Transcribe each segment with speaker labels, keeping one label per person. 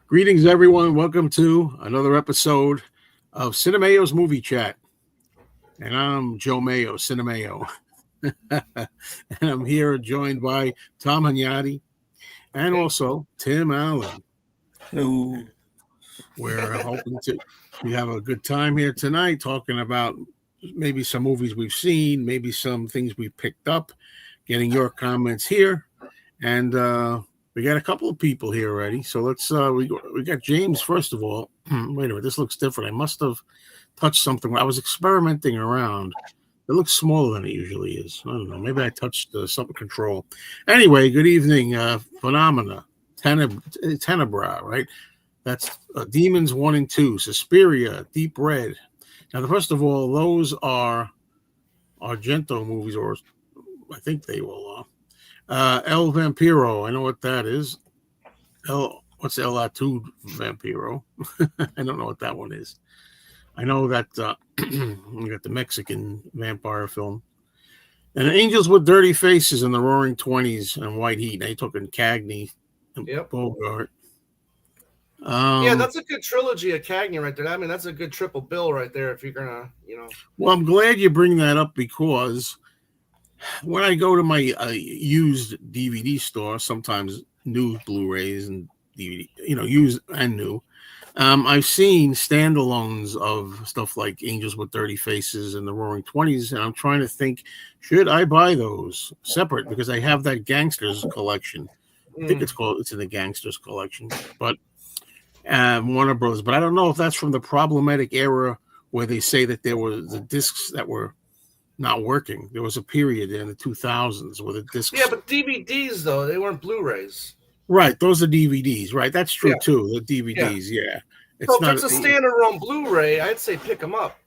Speaker 1: Greetings, everyone. Welcome to another episode of CineMayo's Movie Chat. And I'm Joe Mayo, CineMayo. And I'm here joined by Tom Hagnotti and also Tim Allen.
Speaker 2: Hello.
Speaker 1: We're hoping we have a good time here tonight talking about maybe some movies we've seen, maybe some things we picked up, getting your comments here. And we got a couple of people here already. So let's we got James first of all. Wait a minute, this looks different. I must have touched something. I was experimenting around. It looks smaller than it usually is. I don't know. Maybe I touched something control. Anyway, good evening, Phenomena, Tenebra, right? That's Demons 1 and 2, Suspiria, Deep Red. Now, first of all, those are Argento movies, or I think they will. El Vampiro, I know what that is. What's El Atude Vampiro? I don't know what that one is. I know that you got the Mexican vampire film. And Angels with Dirty Faces in the Roaring Twenties and White Heat. Now you're talking Cagney and Bogart.
Speaker 3: Yeah, that's a good trilogy of Cagney right there. I mean, that's a good triple bill right there if you're going to,
Speaker 1: Well, I'm glad you bring that up because when I go to my used DVD store, sometimes new Blu-rays and DVD, used and new, I've seen standalones of stuff like Angels with Dirty Faces and the Roaring Twenties, and I'm trying to think, should I buy those separate because I have that Gangsters collection. I think it's in the Gangsters collection, but Warner Brothers. But I don't know if that's from the problematic era where they say that there were the discs that were not working. There was a period in the 2000s where the discs.
Speaker 3: Yeah, but DVDs though, they weren't Blu-rays.
Speaker 1: Right, those are DVDs. Right, that's true too. The DVDs, yeah.
Speaker 3: So if it's a standalone Blu-ray, I'd say pick them up.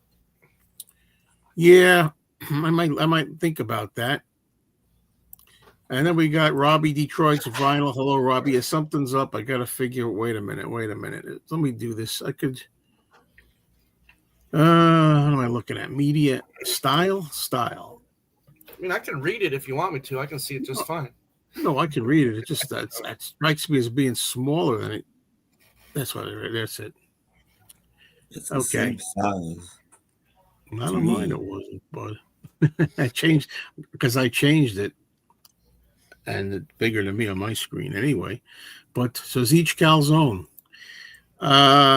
Speaker 1: Yeah, I might think about that. And then we got Robbie Detroit's vinyl. Hello, Robbie. If something's up, I gotta figure. Wait a minute. Let me do this. I could. What am I looking at? Media style.
Speaker 3: I mean, I can read it if you want me to. I can see it just fine.
Speaker 1: No, I can read it. It just that strikes me as being smaller than it. That's what. That's it.
Speaker 2: It's the same size.
Speaker 1: I don't mind it wasn't, but I changed it, and it's bigger than me on my screen anyway. But so Zeech Calzone.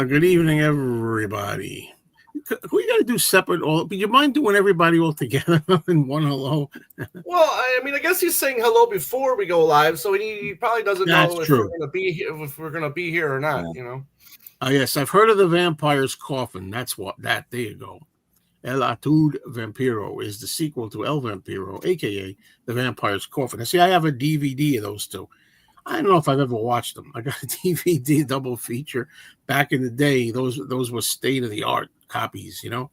Speaker 1: Good evening, everybody. We got to do separate. Do you mind doing everybody all together in one hello?
Speaker 3: Well, I mean, I guess he's saying hello before we go live, so he probably doesn't know if we're going to be here, or not.
Speaker 1: Yes, I've heard of the Vampire's Coffin. There you go. El Atude Vampiro is the sequel to El Vampiro, aka the Vampire's Coffin. Now, see, I have a DVD of those two. I don't know if I've ever watched them. I got a DVD double feature back in the day. Those were state of the art copies, and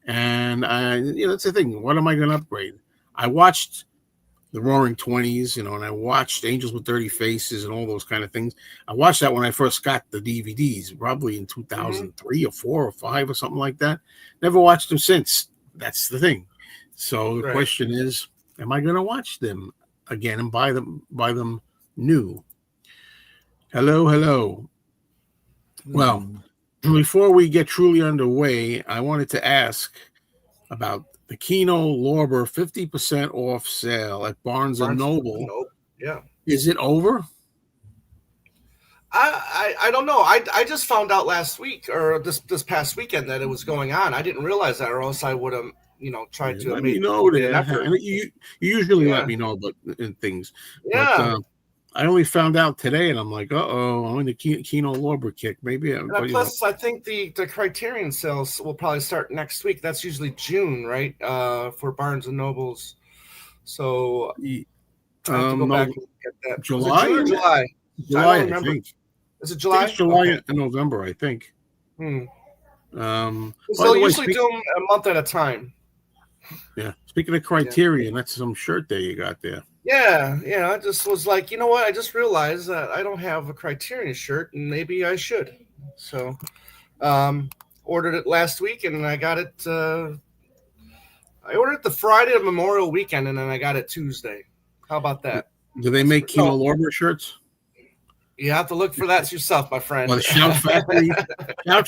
Speaker 1: that's the thing. What am I going to upgrade? I watched the Roaring Twenties, and I watched Angels with Dirty Faces and all those kind of things. I watched that when I first got the DVDs, probably in 2003 or 4 or 5 or something like that. Never watched them since. That's the thing. So the question is, am I going to watch them again and buy them new? Hello. Well, before we get truly underway, I wanted to ask about the Kino Lorber 50% off sale at Barnes & Noble.
Speaker 3: Yeah.
Speaker 1: Is it over?
Speaker 3: I don't know. I just found out last week or this past weekend that it was going on. I didn't realize that, or else I would have, tried to.
Speaker 1: Let me know that. You usually let me know about things.
Speaker 3: Yeah.
Speaker 1: But, I only found out today, and I'm like, I'm in the Kino Lorber kick. Maybe.
Speaker 3: Plus, I think the Criterion sales will probably start next week. That's usually June, right? For Barnes and Nobles. So I have to go back and get that.
Speaker 1: July?
Speaker 3: June or July?
Speaker 1: July, I think.
Speaker 3: Is it July?
Speaker 1: It's July and November, I think.
Speaker 3: So they usually do them a month at a time.
Speaker 1: Yeah. Speaking of Criterion, that's some shirt there you got there.
Speaker 3: Yeah. I just was like, you know what? I just realized that I don't have a Criterion shirt, and maybe I should. So, ordered it last week, and I got it. I ordered it the Friday of Memorial Weekend, and then I got it Tuesday. How about that?
Speaker 1: Do they make Kino Lorber shirts?
Speaker 3: You have to look for that yourself, my friend.
Speaker 1: Well, the Shout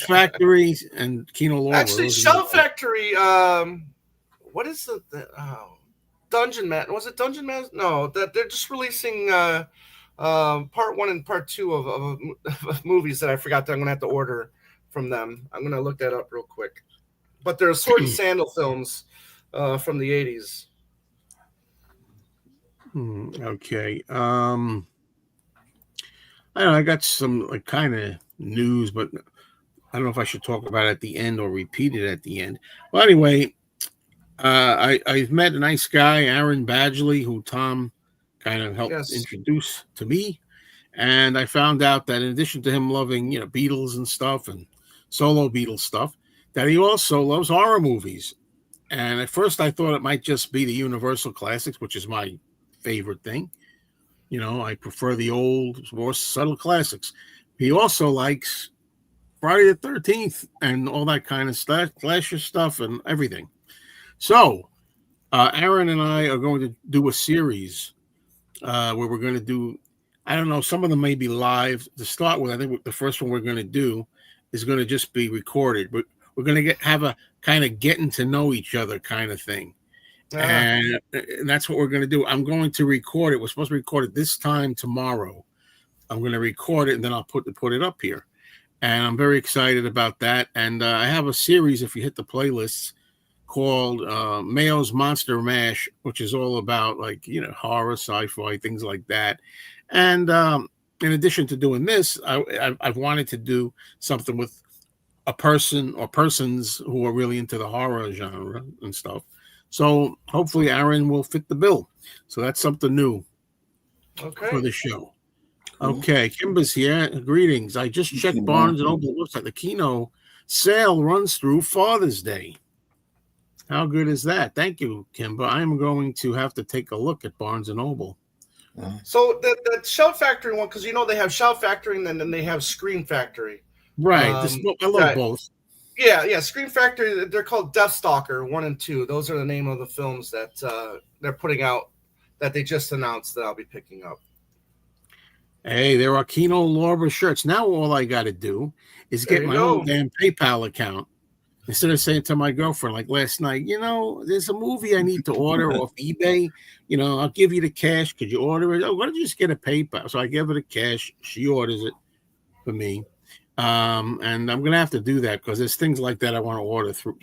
Speaker 1: Factory, and Kino Lorber.
Speaker 3: Actually, Shout Factory. What is Dungeon Man? Was it Dungeon Man? No, that they're just releasing part 1 and part 2 of movies that I forgot that I'm gonna have to order from them. I'm gonna look that up real quick. But they're Sword and Sandal films from the 80s.
Speaker 1: Okay. I don't know. I got some like kind of news, but I don't know if I should talk about it at the end or repeat it at the end. Well, anyway, I've met a nice guy, Aaron Badgley, who Tom kind of helped introduce to me. And I found out that in addition to him loving, Beatles and stuff and solo Beatles stuff, that he also loves horror movies. And at first I thought it might just be the Universal classics, which is my favorite thing. I prefer the old, more subtle classics. He also likes Friday the 13th and all that kind of stuff, slasher stuff and everything. So Aaron and I are going to do a series where we're going to do, I don't know, some of them may be live to start with. I think the first one we're going to do is going to just be recorded, but we're going to have a kind of getting to know each other kind of thing. And that's what we're going to do. I'm going to record it. We're supposed to record it this time tomorrow. I'm going to record it and then I'll put it up here. And I'm very excited about that. And I have a series, if you hit the playlists, called Mayo's Monster Mash, which is all about horror, sci-fi, things like that. And in addition to doing this, I've wanted to do something with a person or persons who are really into the horror genre and stuff. So hopefully Aaron will fit the bill. So that's something new for the show. Okay, Kimber's here. Greetings. I just checked Barnes & Noble website. The Kino sale runs through Father's Day. How good is that? Thank you, Kimber. I'm going to have to take a look at Barnes & Noble.
Speaker 3: So the Shout Factory one, because they have Shout Factory and then they have Scream Factory.
Speaker 1: Right. I love both.
Speaker 3: Yeah. Scream Factory, they're called Deathstalker 1 and 2. Those are the name of the films that they're putting out that they just announced that I'll be picking up.
Speaker 1: Hey, there are Kino Lorber shirts. Now all I got to do is get my own damn PayPal account. Instead of saying to my girlfriend, like last night, there's a movie I need to order off eBay. I'll give you the cash. Could you order it? Oh, why don't you just get a PayPal? So I give her the cash. She orders it for me. And I'm going to have to do that because there's things like that I want to order through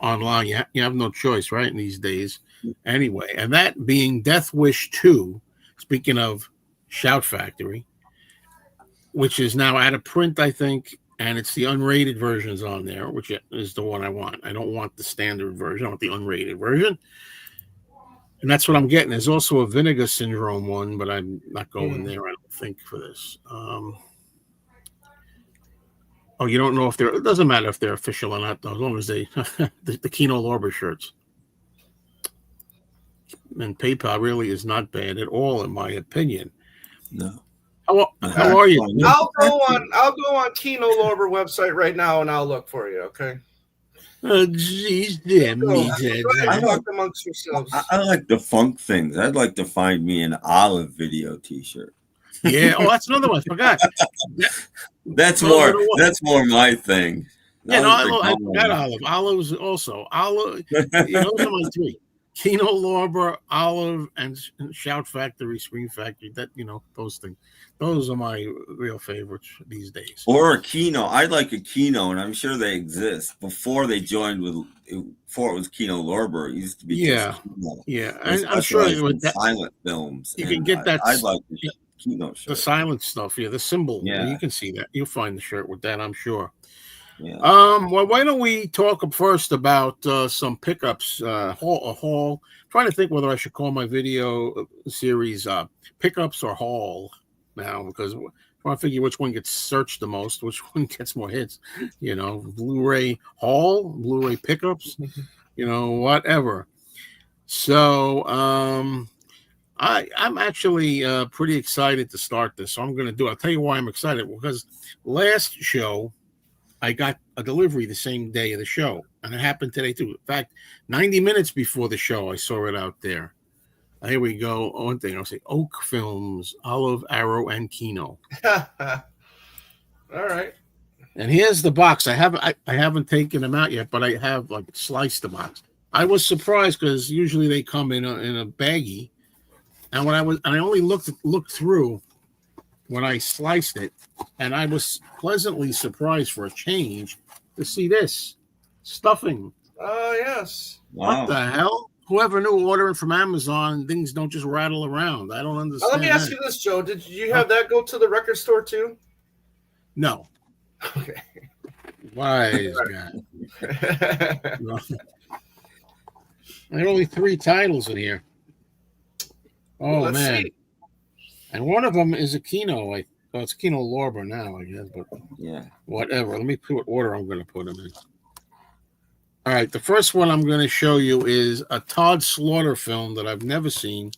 Speaker 1: online. You have no choice, right, in these days. Anyway, and that being Death Wish 2, speaking of Shout Factory, which is now out of print, I think. And it's the unrated versions on there, which is the one I want. I don't want the standard version. I want the unrated version. And that's what I'm getting. There's also a Vinegar Syndrome one, but I'm not going there, I don't think, for this. You don't know if it doesn't matter if they're official or not, though, as long as they, the Kino Lorber shirts. And PayPal really is not bad at all, in my opinion.
Speaker 2: No.
Speaker 1: How are you?
Speaker 3: I'll go on Kino Lorber website right now and I'll look for you. Okay.
Speaker 1: Oh, geez, damn me.
Speaker 3: I like amongst yourselves.
Speaker 2: I like the funk things. I'd like to find me an Olive video T-shirt.
Speaker 1: Yeah. Oh, that's another one. I forgot.
Speaker 2: That's more my thing.
Speaker 1: Yeah, I forgot Olive. Olive's also Olive. Those are my three. Kino Lorber, Olive, and Shout Factory, Scream Factory. That those things. Those are my real favorites these days.
Speaker 2: Or a Kino. I'd like a Kino, and I'm sure they exist. Before they joined before it was Kino Lorber, it used to be just Kino.
Speaker 1: Yeah. I'm sure with that,
Speaker 2: silent films.
Speaker 1: You can get that.
Speaker 2: I'd like the Kino shirt.
Speaker 1: The silent stuff, the symbol.
Speaker 2: Yeah,
Speaker 1: you can see that. You'll find the shirt with that, I'm sure.
Speaker 2: Yeah.
Speaker 1: Well, why don't we talk first about some pickups? Haul. I'm trying to think whether I should call my video series pickups or haul now, because I'm trying to figure which one gets searched the most, which one gets more hits. Blu-ray haul, Blu-ray pickups, whatever. So I'm actually pretty excited to start this. So I'm going to do it. I'll tell you why I'm excited, because last show I got a delivery the same day of the show, and it happened today too. In fact, 90 minutes before the show, I saw it out there. Here we go. One thing I'll say: Oak Films, Olive, Arrow, and Kino.
Speaker 3: All right.
Speaker 1: And here's the box. I haven't taken them out yet, but I have like sliced the box. I was surprised because usually they come in a baggie, and I only looked through when I sliced it, and I was pleasantly surprised for a change to see this stuffing.
Speaker 3: Oh, yes.
Speaker 2: Wow.
Speaker 1: What the hell? Whoever knew ordering from Amazon, things don't just rattle around. I don't understand.
Speaker 3: Let me ask you this, Joe. Did you have that go to the record store too?
Speaker 1: No.
Speaker 3: Okay.
Speaker 1: Wise guy. No. There are only 3 titles in here. Oh,
Speaker 3: Let's
Speaker 1: man.
Speaker 3: see.
Speaker 1: And one of them is a Kino. It's Kino Lorber now, I guess. But
Speaker 2: Yeah.
Speaker 1: whatever. Let me put what order I'm going to put them in. All right. The first one I'm going to show you is a Todd Slaughter film that I've never seen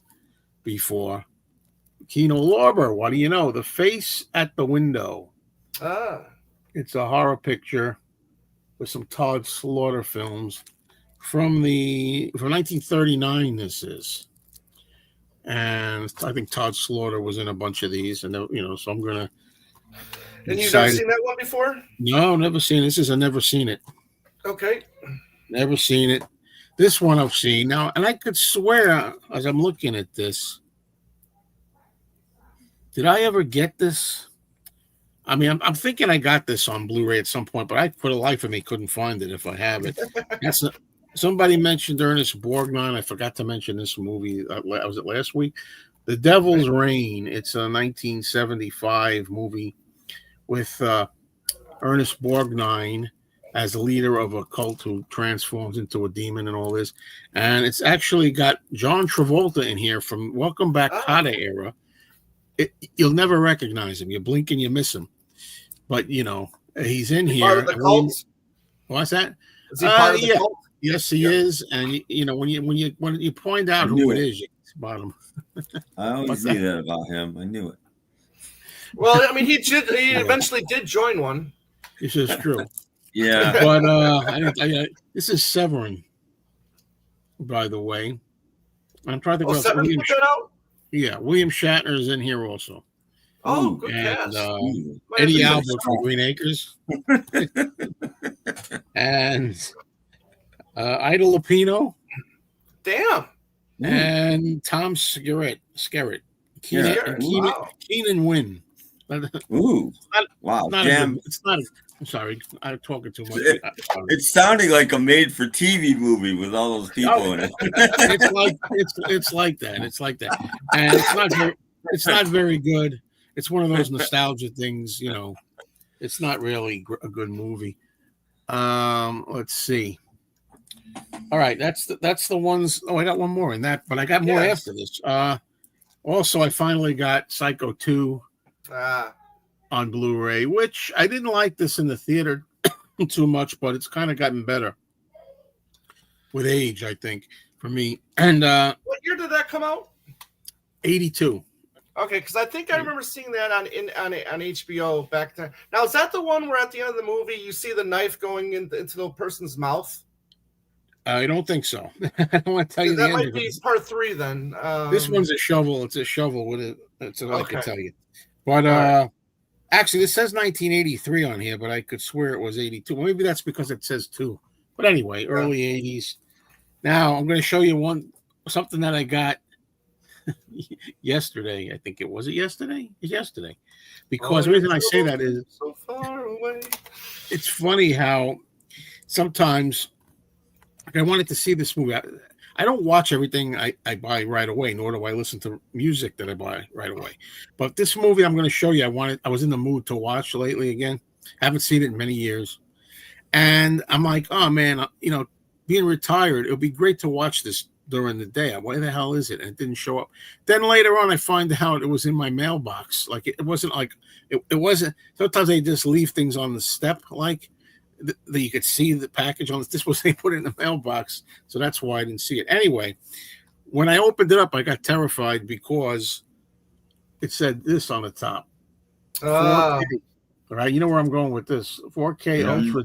Speaker 1: before. Kino Lorber. What do you know? The Face at the Window.
Speaker 3: Ah.
Speaker 1: It's a horror picture with some Todd Slaughter films from 1939. This is, and I think Todd Slaughter was in a bunch of these, and so I'm gonna.
Speaker 3: And you've never seen that one before?
Speaker 1: No, never seen. This is I never seen it.
Speaker 3: Okay.
Speaker 1: Never seen it. This one I've seen now, and I could swear as I'm looking at this, did I ever get this? I mean, I'm thinking I got this on Blu-ray at some point, but I, for the life of me, couldn't find it if I have it. Somebody mentioned Ernest Borgnine. I forgot to mention this movie. Was it last week? The Devil's Reign. It's a 1975 movie with Ernest Borgnine as the leader of a cult who transforms into a demon and all this. And it's actually got John Travolta in here from Welcome Back Kotter era. You'll never recognize him. You blink and you miss him. But, he's in here.
Speaker 3: Part of the cult?
Speaker 1: What's that?
Speaker 3: Is he part of the cult?
Speaker 1: Yes, he is. And, when you point out who it is, you can spot him.
Speaker 2: I always knew that about him. I knew it.
Speaker 3: Well, I mean, he eventually did join one.
Speaker 1: This is true.
Speaker 2: Yeah.
Speaker 1: But this is Severin, by the way. I'm trying to think
Speaker 3: Severin put that out?
Speaker 1: Yeah, William Shatner is in here also.
Speaker 3: Oh, good
Speaker 1: and
Speaker 3: cast.
Speaker 1: Eddie Albert from Green Acres. And Ida Lupino.
Speaker 3: Damn.
Speaker 1: And Tom Skerritt. Keenan Wynn.
Speaker 2: Ooh. Wow.
Speaker 1: I'm sorry, I'm talking too much.
Speaker 2: It's sounding like a made-for-TV movie with all those people in it.
Speaker 1: It's like that. It's like that, and it's not very good. It's one of those nostalgia things, It's not really a good movie. Let's see. All right, that's the ones. Oh, I got one more in that, but I got more after this. Also, I finally got Psycho 2. On Blu-ray, which I didn't like this in the theater too much, but it's kind of gotten better with age, I think, for me. And
Speaker 3: what year did that come out?
Speaker 1: 82.
Speaker 3: Okay, because I think I remember seeing that on HBO back then. Now, is that the one where at the end of the movie you see the knife going into the person's mouth?
Speaker 1: I don't think so. I don't want to tell you
Speaker 3: that might be part 3 then.
Speaker 1: This one's a shovel. It's a shovel with it. That's all I can tell you. But actually, this says 1983 on here, but I could swear it was 82. Well, maybe that's because it says 2. But anyway, early 80s. Now, I'm going to show you something that I got yesterday. I think it was yesterday? It's yesterday. Because the reason I say that is
Speaker 3: so far away.
Speaker 1: It's funny how sometimes I wanted to see this movie. I don't watch everything I buy right away, nor do I listen to music that I buy right away. But this movie I'm going to show you, I was in the mood to watch lately again. Haven't seen it in many years. And I'm like, oh, man, being retired, it would be great to watch this during the day. Why the hell is it? And it didn't show up. Then later on, I find out it was in my mailbox. Like, it wasn't like, it wasn't, sometimes they just leave things on the step, like, that you could see the package on this was they put it in the mailbox, so that's why I didn't see it. Anyway, when I opened it up, I got terrified because it said this on the top. 4K, right? You know where I'm going with this. 4K Ultra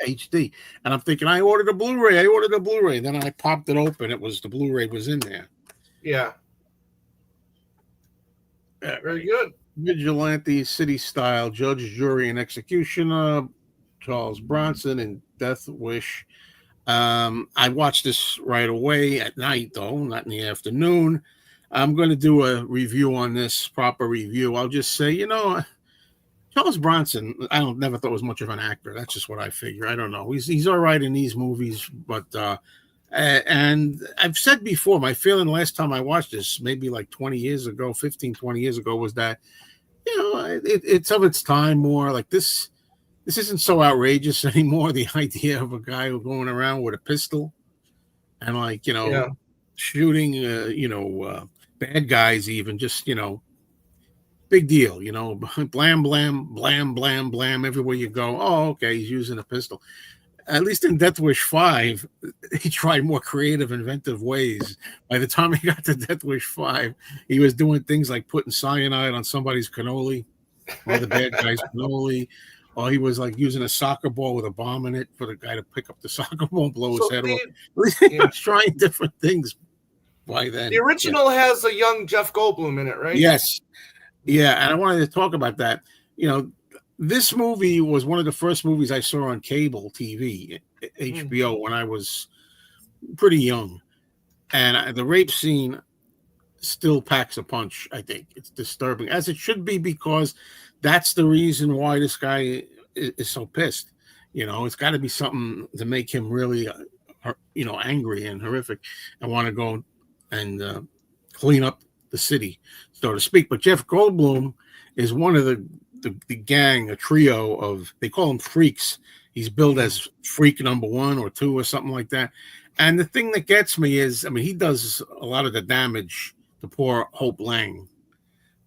Speaker 1: HD. And I'm thinking, I ordered a Blu-ray. Then I popped it open. The Blu-ray was in there.
Speaker 3: Yeah. Very good.
Speaker 1: Vigilante City Style, Judge, Jury, and Executioner, Charles Bronson, and Death Wish. I watched this right away at night, though, not in the afternoon. I'm going to do a review on this, proper review. I'll just say, Charles Bronson, never thought was much of an actor. That's just what I figure. I don't know. He's all right in these movies, but and I've said before, my feeling last time I watched this, maybe like 20 years ago, 15, 20 years ago, was that, it's of its time more. Like this isn't so outrageous anymore. The idea of a guy going around with a pistol and shooting, bad guys, even just, big deal, blam, blam, blam, blam, blam, everywhere you go. Oh, okay, he's using a pistol. At least in Death Wish 5, he tried more creative, inventive ways. By the time he got to Death Wish 5, he was doing things like putting cyanide on somebody's cannoli, or the bad guy's cannoli, or he was like using a soccer ball with a bomb in it for the guy to pick up the soccer ball and blow his head off. He was trying different things by then.
Speaker 3: The original has a young Jeff Goldblum in it, right?
Speaker 1: Yes. Yeah, and I wanted to talk about that. This movie was one of the first movies I saw on cable TV, HBO, when I was pretty young. And the rape scene still packs a punch, I think. It's disturbing, as it should be, because that's the reason why this guy is so pissed. It's got to be something to make him really, angry and horrific and want to go and clean up the city, so to speak. But Jeff Goldblum is one of the gang, a trio of, they call him freaks. He's billed as freak number 1 or 2 or something like that. And the thing that gets me is, he does a lot of the damage to poor Hope Lang,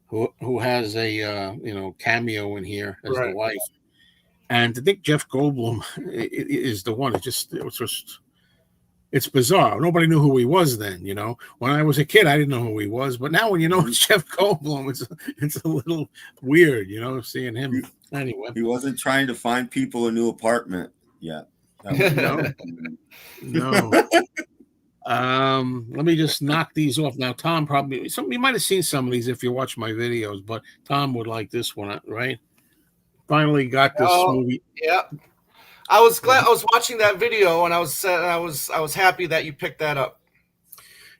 Speaker 1: who has a cameo in here as the wife. And to think Jeff Goldblum is the one, it's bizarre. Nobody knew who he was then, When I was a kid, I didn't know who he was. But now when you know it's Jeff Goldblum, it's a little weird, seeing him. Anyway.
Speaker 2: He wasn't trying to find people a new apartment yet.
Speaker 1: No. Let me just knock these off. Now, Tom, you might have seen some of these if you watch my videos, but Tom would like this one, right? Finally got this movie.
Speaker 3: Yeah. I was glad I was watching that video, and I was happy that you picked that up.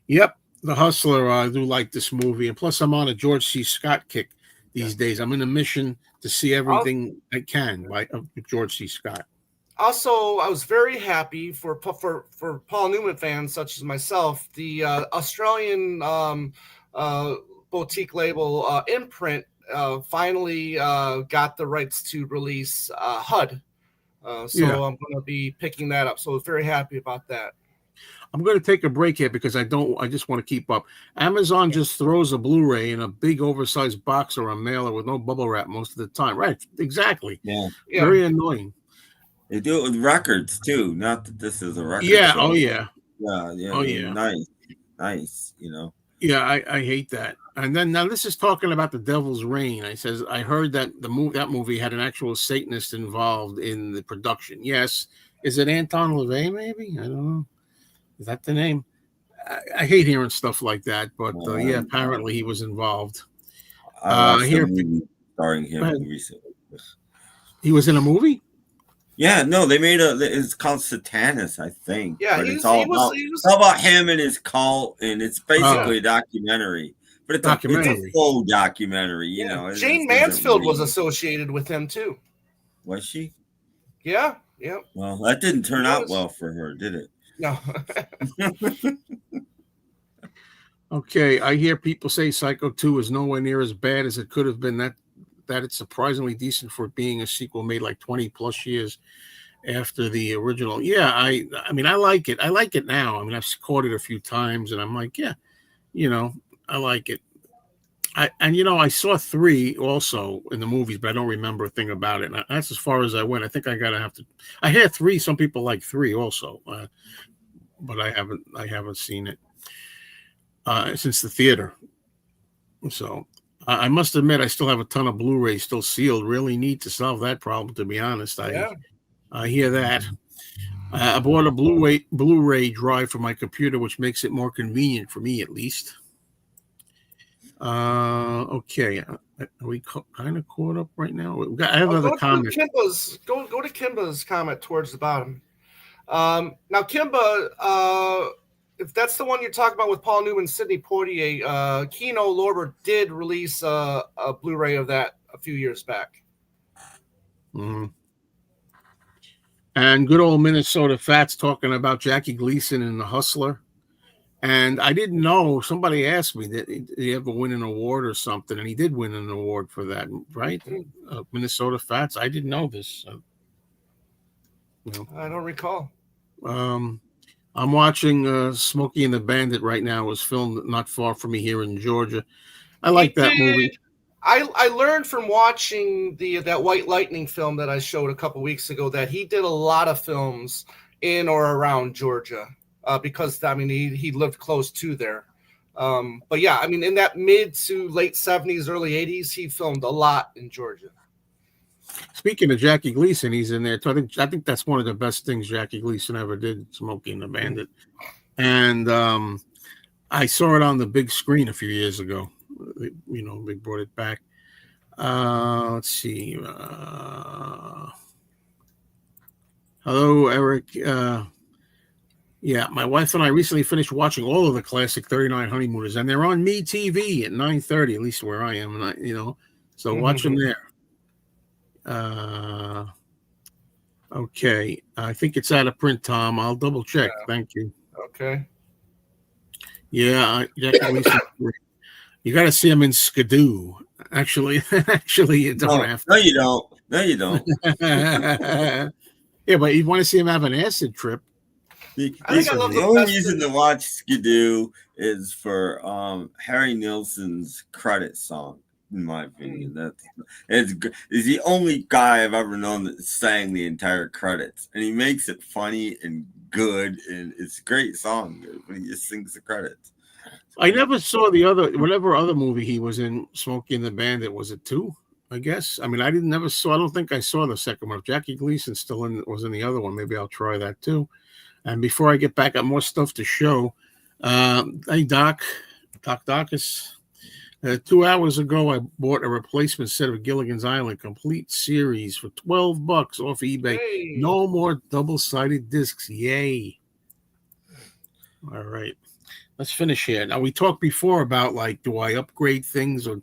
Speaker 1: Yep, The Hustler. I do like this movie, and plus I'm on a George C. Scott kick these days. I'm in a mission to see everything I can by George C. Scott.
Speaker 3: Also, I was very happy for Paul Newman fans such as myself. The Australian boutique label Imprint finally got the rights to release HUD. I'm going to be picking that up. So I was very happy about that.
Speaker 1: I'm going to take a break here because I just want to keep up. Amazon just throws a Blu-ray in a big oversized box or a mailer with no bubble wrap most of the time. Right. Exactly.
Speaker 2: Yeah.
Speaker 1: Very annoying.
Speaker 2: They do it with records too. Not that this is a record.
Speaker 1: Yeah.
Speaker 2: Show.
Speaker 1: Oh yeah.
Speaker 2: Yeah.
Speaker 1: Oh yeah.
Speaker 2: Nice.
Speaker 1: Yeah, I hate that. And then now this is talking about The Devil's Reign. I heard that that movie had an actual Satanist involved in the production. Yes. Is it Anton LaVey, maybe? I don't know. Is that the name? I hate hearing stuff like that, but apparently he was involved.
Speaker 2: I watched a movie starring him recently.
Speaker 1: He was in a movie?
Speaker 2: Yeah, no, they made it's called Satanus, I think.
Speaker 3: Yeah,
Speaker 2: but it's all about him and his cult, and it's basically a documentary. But it's a full documentary,
Speaker 3: Jane Mansfield was associated with him too.
Speaker 2: Was she?
Speaker 3: Yeah.
Speaker 2: Well, that didn't turn out well for her, did it?
Speaker 3: No.
Speaker 1: Okay, I hear people say Psycho 2 is nowhere near as bad as it could have been. That it's surprisingly decent for being a sequel made like 20 plus years after the original. Yeah, I mean, I like it. I like it now. I mean, I've caught it a few times, and I'm like, yeah, I like it. I saw 3 also in the movies, but I don't remember a thing about it. And that's as far as I went. I think I hear 3. Some people like 3 also, but I haven't seen it since the theater. So I must admit, I still have a ton of Blu-rays still sealed. Really need to solve that problem, to be honest. I hear that. I bought a Blu-ray drive for my computer, which makes it more convenient for me, at least. Okay. Are we kind of caught up right now? I have other
Speaker 3: Go
Speaker 1: comments.
Speaker 3: Go to Kimba's comment towards the bottom. Now, Kimba, if that's the one you're talking about with Paul Newman, Sidney Poitier, Kino Lorber did release a Blu-ray of that a few years back.
Speaker 1: Mm-hmm. And good old Minnesota Fats talking about Jackie Gleason in The Hustler. And I didn't know. Somebody asked me, did he ever win an award or something? And he did win an award for that, right? Minnesota Fats. I didn't know this.
Speaker 3: I don't recall.
Speaker 1: I'm watching Smokey and the Bandit right now. It was filmed not far from me here in Georgia. I like that movie.
Speaker 3: I learned from watching that White Lightning film that I showed a couple weeks ago that he did a lot of films in or around Georgia because he lived close to there. But yeah, I mean in that mid to late 70s, early 80s, he filmed a lot in Georgia.
Speaker 1: Speaking of Jackie Gleason, he's in there. I think that's one of the best things Jackie Gleason ever did, Smokey and the Bandit. And I saw it on the big screen a few years ago. They brought it back. Let's see. Hello, Eric. Yeah, my wife and I recently finished watching all of the classic 39 Honeymooners, and they're on MeTV at 9:30, at least where I am. And so watch them there. Okay. I think it's out of print, Tom. I'll double check. Yeah. Thank you.
Speaker 3: Okay.
Speaker 1: Yeah, Jackie Gleason. You got to see him in Skidoo. Actually, you don't have to.
Speaker 2: No, you don't. No, you don't.
Speaker 1: Yeah, but you want to see him have an acid trip.
Speaker 2: The only reason to watch Skidoo is for Harry Nilsson's credit song, in my opinion. It's the only guy I've ever known that sang the entire credits, and he makes it funny and good, and it's a great song when he just sings the credits.
Speaker 1: I never saw whatever other movie he was in, Smokey and the Bandit. Was it 2? I guess. I mean, I don't think I saw the second one. If Jackie Gleason was in the other one, maybe I'll try that too. And before I get back, I have more stuff to show. Hey, Docus. 2 hours ago, I bought a replacement set of Gilligan's Island complete series for $12 off eBay. Hey. No more double-sided discs. Yay. All right. Let's finish here. Now, we talked before about, do I upgrade things or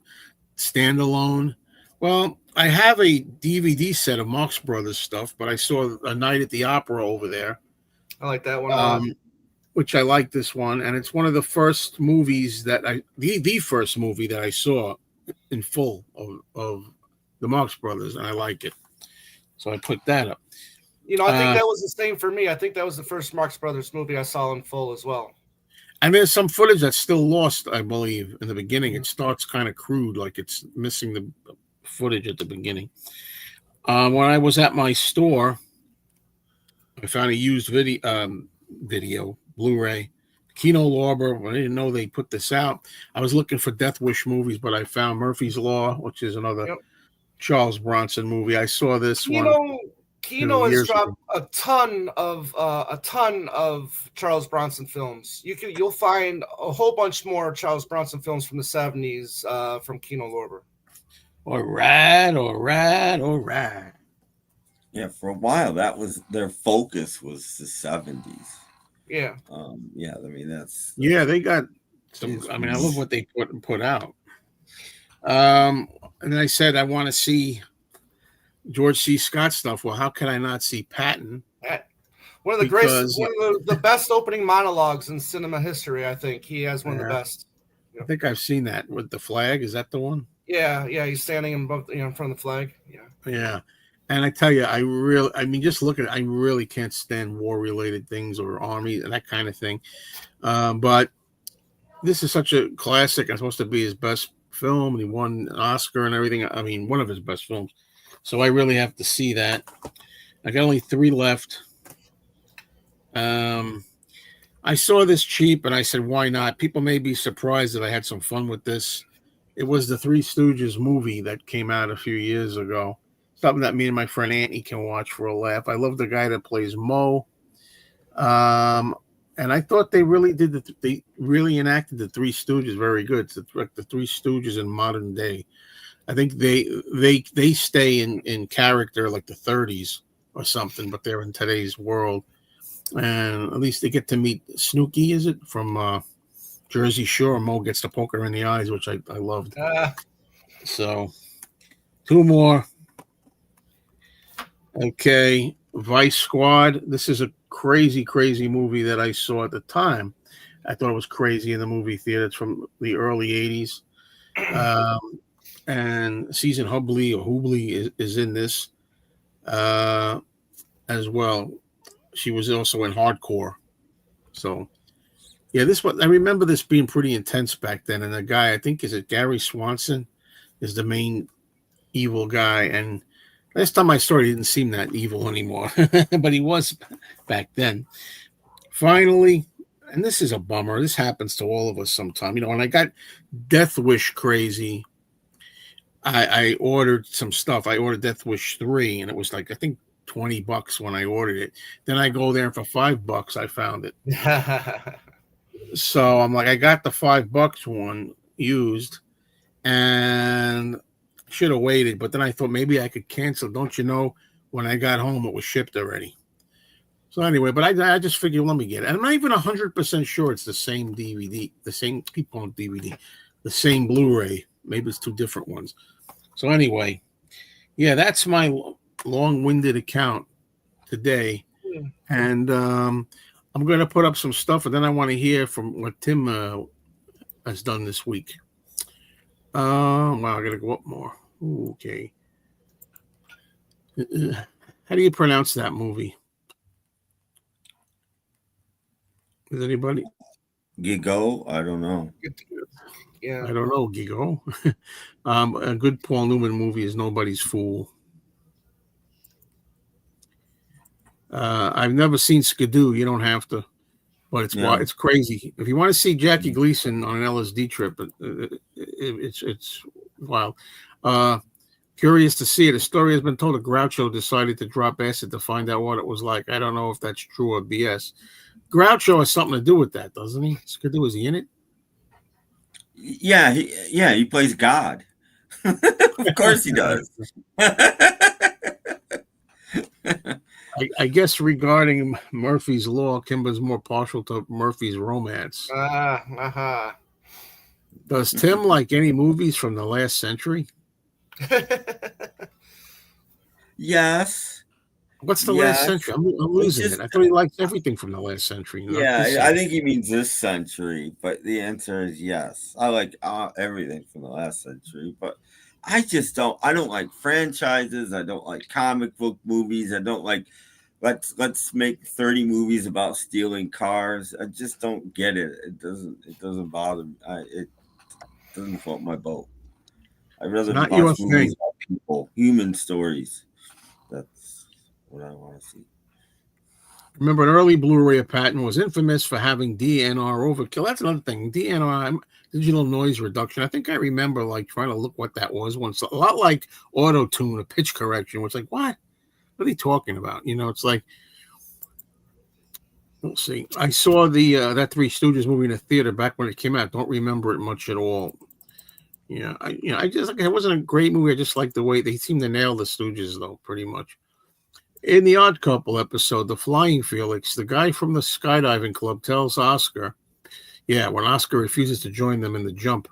Speaker 1: standalone? Well, I have a DVD set of Marx Brothers stuff, but I saw A Night at the Opera over there.
Speaker 3: I like that one.
Speaker 1: Which I like this one. And it's one of the first movies the first movie that I saw in full of the Marx Brothers, and I like it. So I put that up.
Speaker 3: I think that was the same for me. I think that was the first Marx Brothers movie I saw in full as well.
Speaker 1: And there's some footage that's still lost, I believe, in the beginning. It starts kind of crude, like it's missing the footage at the beginning. When I was at my store, I found a used video Blu-ray. Kino Lorber. I didn't know they put this out. I was looking for Death Wish movies, but I found Murphy's Law, which is another Charles Bronson movie. I saw this one.
Speaker 3: Kino has dropped a ton of Charles Bronson films. You'll find a whole bunch more Charles Bronson films from the 70s from Kino Lorber.
Speaker 1: All right.
Speaker 2: Yeah, for a while that was their focus was the 70s.
Speaker 3: Yeah.
Speaker 2: Yeah, I mean that's
Speaker 1: they got some. I mean, I love what they put out. And then I said I want to see George C. Scott stuff. Well, how can I not see Patton?
Speaker 3: One of the best opening monologues in cinema history. I think he has one of the best.
Speaker 1: I think I've seen that with the flag. Is that the one?
Speaker 3: Yeah. He's standing in front of the flag.
Speaker 1: Yeah. And I tell you, just look at it. I really can't stand war-related things or army and that kind of thing. But this is such a classic. It's supposed to be his best film, and he won an Oscar and everything. I mean, one of his best films. So I really have to see that. I got only 3 left. I saw this cheap, and I said, why not? People may be surprised that I had some fun with this. It was the Three Stooges movie that came out a few years ago. Something that me and my friend Anthony can watch for a laugh. I love the guy that plays Mo. And I thought they really did they really enacted the Three Stooges very good. It's like the Three Stooges in modern day. I think they stay in character like the 30s or something, but they're in today's world. And at least they get to meet Snooki, is it, from Jersey Shore? Mo gets to poke her in the eyes, which I loved. So 2 more. Okay, Vice Squad. This is a crazy, crazy movie that I saw at the time. I thought it was crazy in the movie theater. It's from the early 80s. And Season Hubley is in this as well. She was also in Hardcore. So, yeah, this one, I remember this being pretty intense back then. And the guy, I think, is it Gary Swanson, is the main evil guy. And last time I saw it, he didn't seem that evil anymore, but he was back then. Finally, and this is a bummer. This happens to all of us sometime. You know, when I got Death Wish crazy, I ordered some stuff. I ordered Death Wish 3, and it was like, I think, $20 when I ordered it. Then I go there, and for $5, I found it. So I'm like, I got the $5 one used, and should have waited. But then I thought maybe I could cancel. Don't you know? When I got home, it was shipped already. So anyway, but I just figured, let me get it. And I'm not even 100% sure it's the same DVD, the same people on DVD, the same Blu-ray. Maybe it's 2 different ones. So anyway, yeah, that's my long-winded account today. And I'm going to put up some stuff, and then I want to hear from what Tim has done this week. Wow, I got to go up more. Ooh, okay. How do you pronounce that movie? Is anybody?
Speaker 2: Gigo? I don't know.
Speaker 3: Yeah,
Speaker 1: I don't know, Gigo. A good Paul Newman movie is Nobody's Fool. I've never seen Skidoo. You don't have to, but it's crazy. If you want to see Jackie Gleason on an LSD trip, it's wild. Curious to see it. A story has been told that Groucho decided to drop acid to find out what it was like. I don't know if that's true or BS. Groucho has something to do with that, doesn't he? Skidoo, is he in it?
Speaker 2: Yeah, he plays God. Of course he does.
Speaker 1: I guess regarding Murphy's Law, Kimber's more partial to Murphy's Romance. Does Tim like any movies from the last century?
Speaker 2: Yes.
Speaker 1: What's the last century? I'm losing it. I thought he liked everything from the last century.
Speaker 2: Yeah, I think he means this century, but the answer is yes. I like everything from the last century, but I don't like franchises. I don't like comic book movies. I don't like let's make 30 movies about stealing cars. I just don't get it. It doesn't bother me. It doesn't float my boat. I'd rather watch movies about people, human stories. That's what I want to see.
Speaker 1: Remember, an early Blu-ray of Patton was infamous for having DNR overkill. That's another thing. DNR, digital noise reduction. I think I remember like trying to look what that was once. A lot like auto-tune or pitch correction. It's like, what are they talking about? You know, it's like, let's see. I saw the that Three Stooges movie in the theater back when it came out. Don't remember it much at all. Yeah, I just like, it wasn't a great movie. I just like the way they seemed to nail the Stooges, though, pretty much. In the Odd Couple episode, The Flying Felix, the guy from the skydiving club tells Oscar, when Oscar refuses to join them in the jump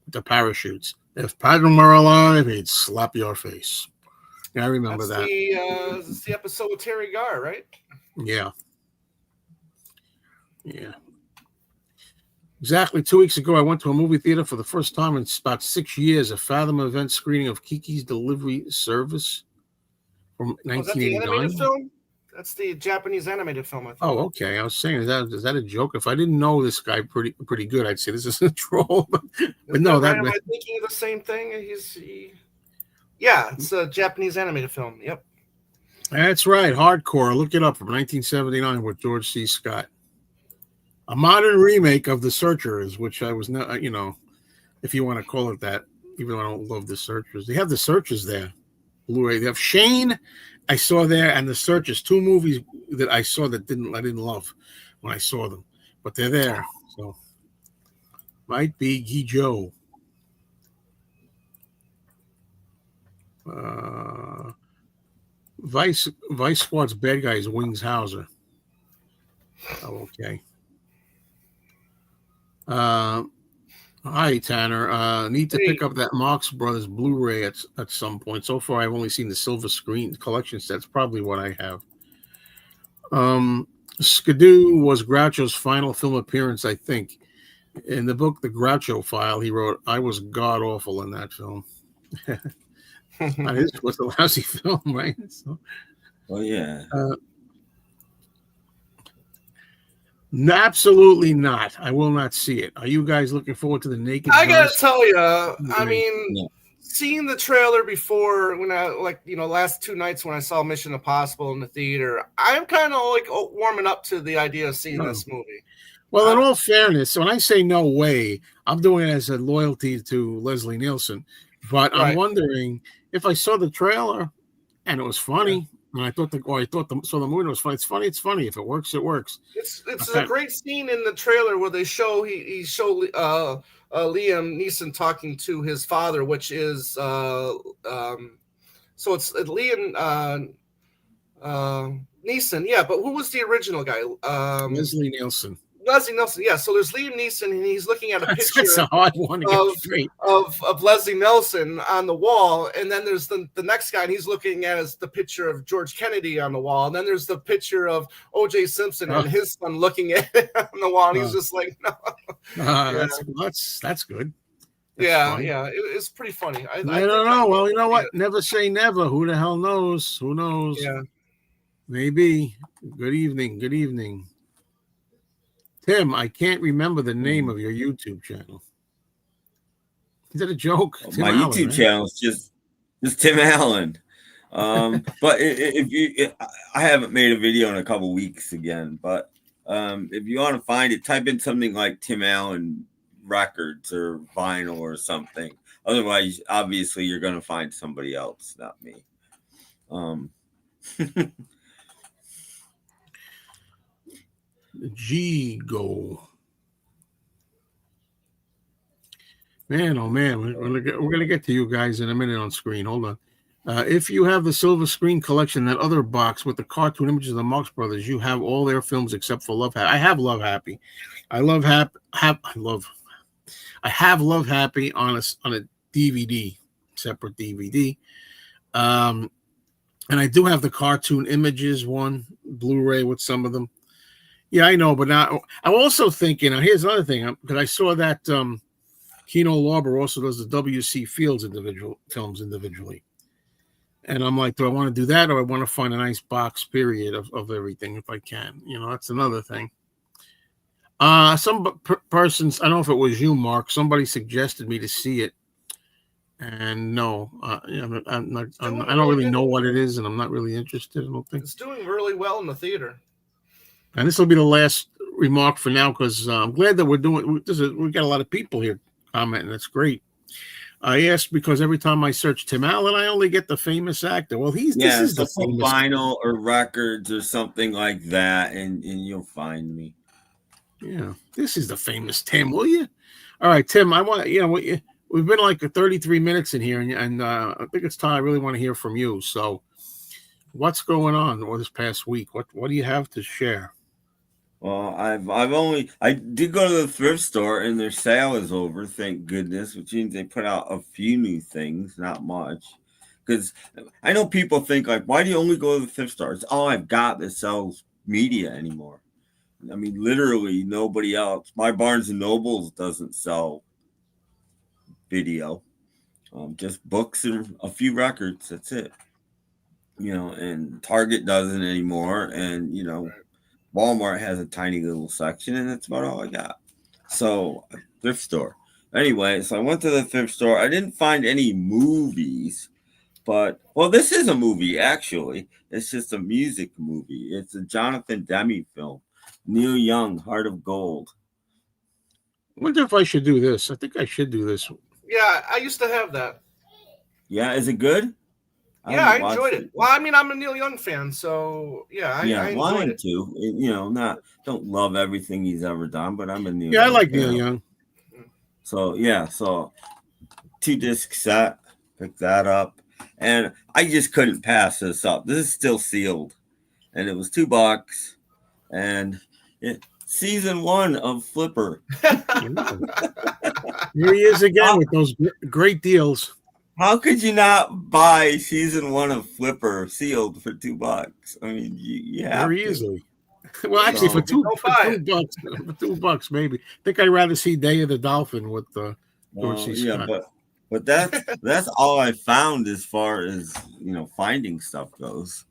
Speaker 1: with the parachutes, if Patton were alive, he'd slap your face. Yeah, I remember that.
Speaker 3: That's the episode with Terry Garr, right?
Speaker 1: Yeah. Exactly 2 weeks ago, I went to a movie theater for the first time in about 6 years, a Fathom event screening of Kiki's Delivery Service from 1989.
Speaker 3: Is that the animated film? That's the Japanese animated film, I think.
Speaker 1: Oh, okay. I was saying, is that a joke? If I didn't know this guy pretty good, I'd say this is a troll. But no,
Speaker 3: am I thinking of the same thing? It's a Japanese animated film. Yep.
Speaker 1: That's right. Hardcore. Look it up, from 1979 with George C. Scott. A modern remake of The Searchers, which I was not, if you want to call it that, even though I don't love The Searchers. They have The Searchers there. Blu-ray. They have Shane, I saw there, and The Searchers. 2 movies that I saw that I didn't love. when I saw them, but they're there. So might be Guy Joe. Vice Squad's bad guy is Wings Hauser. Oh, okay. Hi, Tanner. Need to pick up that Marx Brothers Blu-ray at some point. So far, I've only seen the silver screen collection set. That's probably what I have. Skidoo was Groucho's final film appearance, I think. In the book, The Groucho File, he wrote, I was god-awful in that film. This was a lousy film, right? So,
Speaker 2: oh, yeah.
Speaker 1: Absolutely not. I will not see it. Are you guys looking forward to the Naked
Speaker 3: I gotta
Speaker 1: Gun?
Speaker 3: tell you, I mean, seeing the trailer before, when I last 2 nights when I saw Mission Impossible in the theater, I'm kind of like warming up to the idea of seeing this movie.
Speaker 1: Well, in all fairness, when I say no way, I'm doing it as a loyalty to Leslie Nielsen. But I'm wondering if I saw the trailer and it was funny, and I thought the movie was funny. It's funny. It's funny. If it works, it works.
Speaker 3: It's a great scene in the trailer where they show Liam Neeson talking to his father, which is so it's Liam Neeson, yeah. But who was the original guy?
Speaker 1: Leslie Nielsen.
Speaker 3: Leslie Nielsen, yeah. So there's Liam Neeson, and he's looking at a picture
Speaker 1: That's a hard one to get straight.
Speaker 3: of Leslie Nielsen on the wall, and then there's the next guy, and he's looking at the picture of George Kennedy on the wall, and then there's the picture of O.J. Simpson and his son looking at it on the wall, and he's just like, no.
Speaker 1: That's good.
Speaker 3: That's funny. It's pretty funny. I
Speaker 1: don't know. Well, you know what? Never say never. Who the hell knows? Who knows?
Speaker 3: Yeah.
Speaker 1: Maybe. Good evening. Good evening. Tim, I can't remember the name of your YouTube channel. Is that a joke?
Speaker 2: My YouTube channel is just Tim Allen. But I haven't made a video in a couple weeks again. But if you want to find it, type in something like Tim Allen Records or Vinyl or something. Otherwise, obviously, you're going to find somebody else, not me.
Speaker 1: Go. Man, oh man, we're gonna get to you guys in a minute on screen. Hold on. If you have the silver screen collection, that other box with the cartoon images of the Marx Brothers, you have all their films except for Love Happy. I have Love Happy. I have Love Happy on a DVD, separate DVD. And I do have the cartoon images one, Blu-ray with some of them. Yeah, I know, but now I'm also thinking. Here's another thing, because I saw that Kino Lorber also does the W.C. Fields films individually, and I'm like, do I want to do that, or I want to find a nice box period of everything if I can? That's another thing. Some persons, I don't know if it was you, Mark. Somebody suggested me to see it, and no, I'm not. I don't really know what it is, and I'm not really interested. I don't think
Speaker 3: it's doing really well in the theater.
Speaker 1: And this will be the last remark for now, because I'm glad that we're doing this. We got a lot of people here commenting. That's great. I asked because every time I search Tim Allen, I only get the famous actor. Well, this is the famous
Speaker 2: Vinyl or Records or something like that, and you'll find me.
Speaker 1: Yeah, this is the famous Tim. Will you? All right, Tim. I want we've been like 33 minutes in here, and I think it's time. I really want to hear from you. So, what's going on this past week? What do you have to share?
Speaker 2: Well, I did go to the thrift store and their sale is over, thank goodness, which means they put out a few new things, not much. Because I know people think, like, why do you only go to the thrift store? It's all I've got that sells media anymore. I mean, literally nobody else. My Barnes & Nobles doesn't sell video. Just books and a few records, that's it. And Target doesn't anymore, and, Walmart has a tiny little section, and that's about all I got. So, thrift store. Anyway, so I went to the thrift store. I didn't find any movies, but, well, this is a movie, actually. It's just a music movie. It's a Jonathan Demme film. Neil Young, Heart of Gold.
Speaker 1: I wonder if I should do this. I think I should do this.
Speaker 3: Yeah, I used to have that.
Speaker 2: Yeah, is it good?
Speaker 3: Yeah, I enjoyed it. Well, I mean, I'm a Neil Young fan, so yeah, I enjoyed it
Speaker 2: too. You know, don't love everything he's ever done, but I'm a Neil.
Speaker 1: Yeah,
Speaker 2: Young
Speaker 1: I like
Speaker 2: fan.
Speaker 1: Neil Young.
Speaker 2: So 2-disc set, pick that up, and I just couldn't pass this up. This is still sealed, and it was $2, and season 1 of Flipper.
Speaker 1: Here he is again with those great deals.
Speaker 2: How could you not buy season 1 of Flipper sealed for $2? I mean, you have
Speaker 1: very
Speaker 2: to.
Speaker 1: easily. Well, actually, for $2 maybe. I think I'd rather see Day of the Dolphin with George C. Scott.
Speaker 2: But that's all I found as far as finding stuff goes.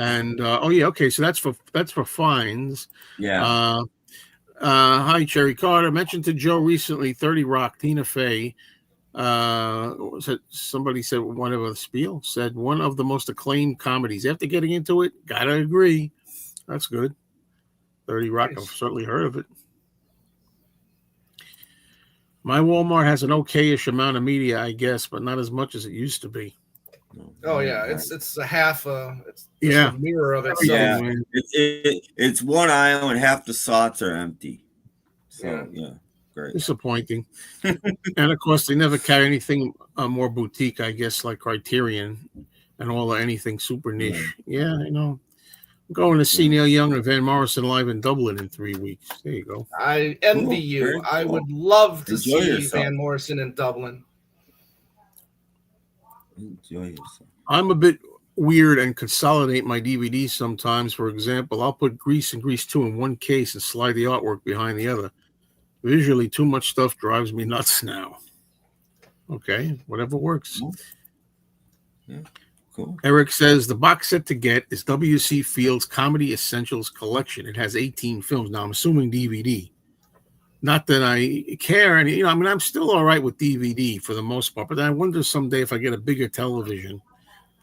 Speaker 1: Okay, so that's for fines.
Speaker 2: Yeah.
Speaker 1: Hi, Cherry Carter. Mentioned to Joe recently 30 Rock, Tina Fey. Somebody said one of the spiel said one of the most acclaimed comedies. After getting into it, gotta agree. That's good. 30 Rock, nice. I've certainly heard of it. My Walmart has an okay-ish amount of media, I guess, but not as much as it used to be.
Speaker 3: Oh yeah, it's a half. It's a mirror of itself.
Speaker 2: Yeah, it's one aisle and half the slots are empty. So yeah, great.
Speaker 1: Disappointing. And of course, they never carry anything more boutique, I guess, like Criterion and all anything super niche. Yeah, I know. I'm going to see Neil Young and Van Morrison live in Dublin in 3 weeks. There you go.
Speaker 3: I envy you. I would love to see Van Morrison in Dublin.
Speaker 2: Enjoy yourself.
Speaker 1: I'm a bit weird and consolidate my DVDs sometimes. For example, I'll put Grease and Grease 2 in one case and slide the artwork behind the other. Visually, too much stuff drives me nuts now. Okay, whatever works.
Speaker 2: Yeah, cool.
Speaker 1: Eric says the box set to get is W.C. Field's Comedy Essentials Collection. It has 18 films. Now, I'm assuming DVD. Not that I care. And, I'm still all right with DVD for the most part. But then I wonder someday if I get a bigger television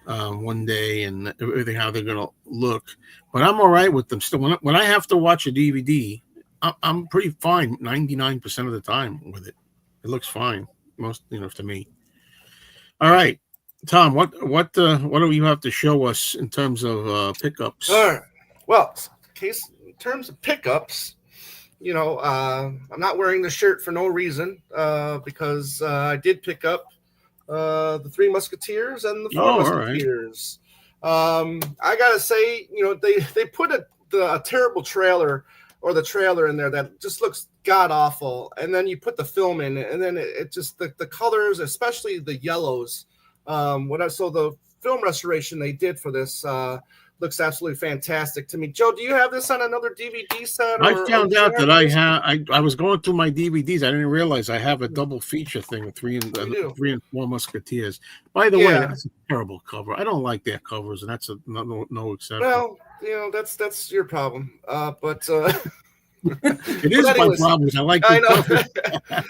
Speaker 1: one day and everything, how they're going to look. But I'm all right with them still. When I have to watch a DVD, I'm pretty fine 99% of the time with it. It looks fine, most to me. All right, Tom, what do you have to show us in terms of pickups?
Speaker 3: All right. Well, in terms of pickups, I'm not wearing the shirt for no reason because I did pick up the Three Musketeers and the Four Musketeers. Right. I gotta say, they put a terrible trailer. Or the trailer in there that just looks god awful, and then you put the film in, and then it just the colors, especially the yellows. So the film restoration they did for this looks absolutely fantastic to me. Joe, do you have this on another DVD set?
Speaker 1: I found out that I was going through my DVDs. I didn't realize I have a double feature thing with Three and Four Musketeers. By the way, that's a terrible cover. I don't like their covers, and that's no exception.
Speaker 3: Well, that's your problem. But
Speaker 1: it is my problem. I like the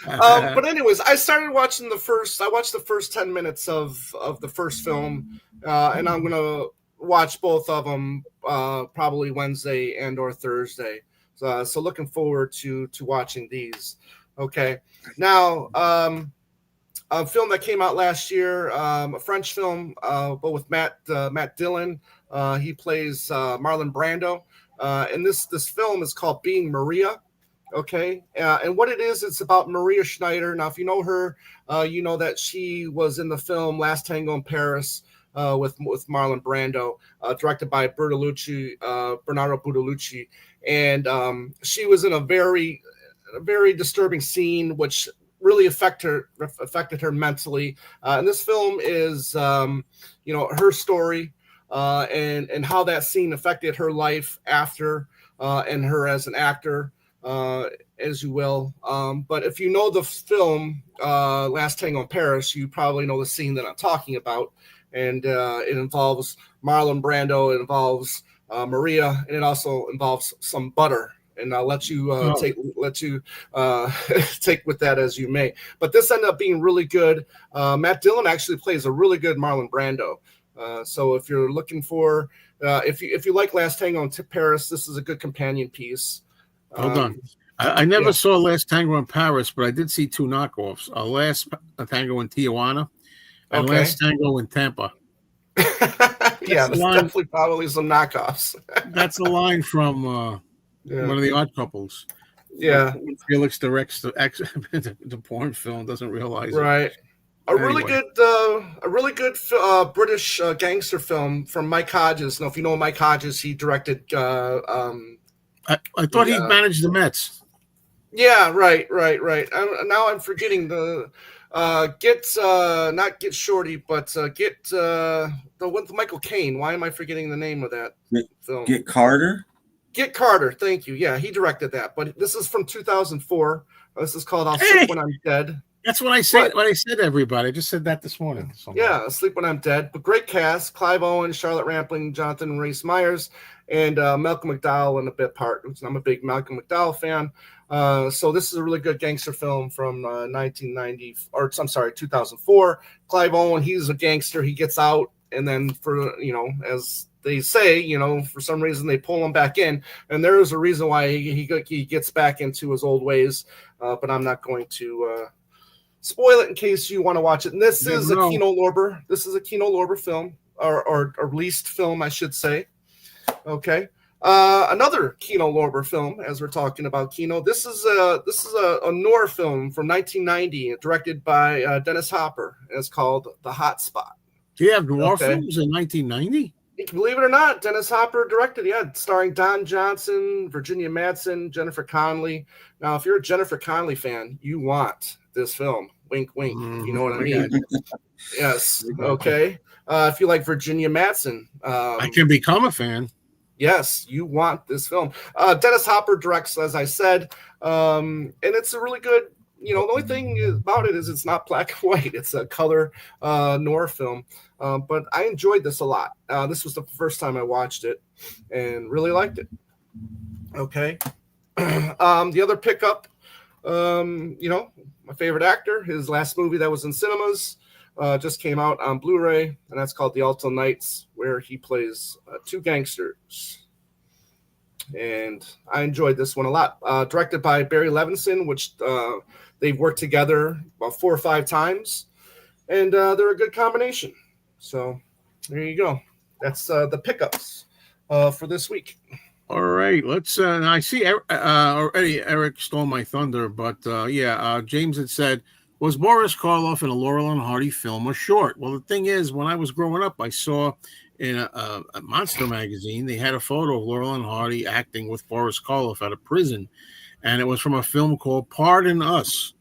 Speaker 3: cover. But anyways, I started watching I watched the first 10 minutes of the first film, and I'm gonna watch both of them probably Wednesday and or Thursday. So looking forward to watching these. Okay, now a film that came out last year, a French film, but with Matt Dillon. He plays Marlon Brando, and this film is called Being Maria. Okay, and what it is, it's about Maria Schneider. Now, if you know her, you know that she was in the film Last Tango in Paris with Marlon Brando, directed by Bernardo Bertolucci, and she was in a very disturbing scene, which really affected her mentally. And this film is, her story. And how that scene affected her life after, and her as an actor, as you will. But if you know the film Last Tango in Paris, you probably know the scene that I'm talking about. And it involves Marlon Brando, it involves Maria, and it also involves some butter. And I'll let you take with that as you may. But this ended up being really good. Matt Dillon actually plays a really good Marlon Brando. So if you're looking for, if you like Last Tango in Paris, this is a good companion piece.
Speaker 1: Hold on. I never saw Last Tango in Paris, but I did see two knockoffs. Last Tango in Tijuana and
Speaker 3: Okay.
Speaker 1: Last Tango in Tampa.
Speaker 3: Yeah, there's definitely probably some knockoffs.
Speaker 1: That's a line from one of the Odd Couples.
Speaker 3: Yeah.
Speaker 1: When Felix directs the porn film, doesn't realize
Speaker 3: right.
Speaker 1: it.
Speaker 3: A really good British gangster film from Mike Hodges. Now, if you know Mike Hodges, he directed.
Speaker 1: I thought he managed the Mets.
Speaker 3: Yeah, right. Now I'm forgetting the not Get Shorty, but get the one with Michael Caine. Why am I forgetting the name of that film?
Speaker 2: Get Carter.
Speaker 3: Get Carter. Thank you. Yeah, he directed that. But this is from 2004. This is called "I'll Sleep When I'm Dead."
Speaker 1: That's what I said. What I said to everybody. I just said that this morning.
Speaker 3: Yeah, "Sleep When I'm Dead." But great cast: Clive Owen, Charlotte Rampling, Jonathan Rhys Meyers, and Malcolm McDowell in a bit part. I'm a big Malcolm McDowell fan. So this is a really good gangster film from 2004. Clive Owen, he's a gangster. He gets out, and then as they say, for some reason they pull him back in, and there is a reason why he gets back into his old ways. But I'm not going to spoil it in case you want to watch it. And this is a Kino Lorber. This is a Kino Lorber film, or released film, I should say. Okay. Another Kino Lorber film, as we're talking about Kino. This is a noir film from 1990, directed by Dennis Hopper. It's called The Hot Spot.
Speaker 1: Do you have noir films in 1990?
Speaker 3: Believe it or not, Dennis Hopper directed. Yeah, starring Don Johnson, Virginia Madsen, Jennifer Connelly. Now, if you're a Jennifer Connelly fan, you want this film. Wink, wink. You know what I mean? Yes. Okay. If you like Virginia Madsen,
Speaker 1: I can become a fan.
Speaker 3: Yes, you want this film. Dennis Hopper directs, as I said, and it's a really good. The only thing about it is it's not black and white; it's a color noir film. But I enjoyed this a lot. This was the first time I watched it, and really liked it. Okay. The other pickup, my favorite actor, his last movie that was in cinemas. Just came out on Blu-ray, and that's called The Alto Knights, where he plays two gangsters. And I enjoyed this one a lot. Directed by Barry Levinson, which they've worked together about 4 or 5 times, and they're a good combination. So there you go. That's the pickups for this week.
Speaker 1: All right, let's. I see already Eric stole my thunder, but James had said, was Boris Karloff in a Laurel and Hardy film or short? Well, the thing is, when I was growing up, I saw in a Monster magazine, they had a photo of Laurel and Hardy acting with Boris Karloff out of prison, and it was from a film called Pardon Us,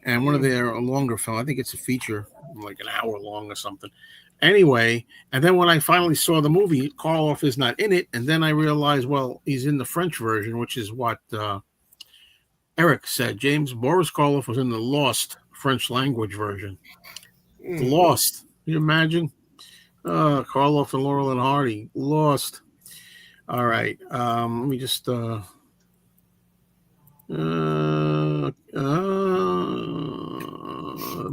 Speaker 1: and one of their longer film. I think it's a feature, like an hour long or something. Anyway, and then when I finally saw the movie, Karloff is not in it, and then I realized, well, he's in the French version, which is what Eric said. James, Boris Karloff was in the Lost French language version. Lost. Can you imagine? Karloff and Laurel and Hardy. Lost. All right. Let me just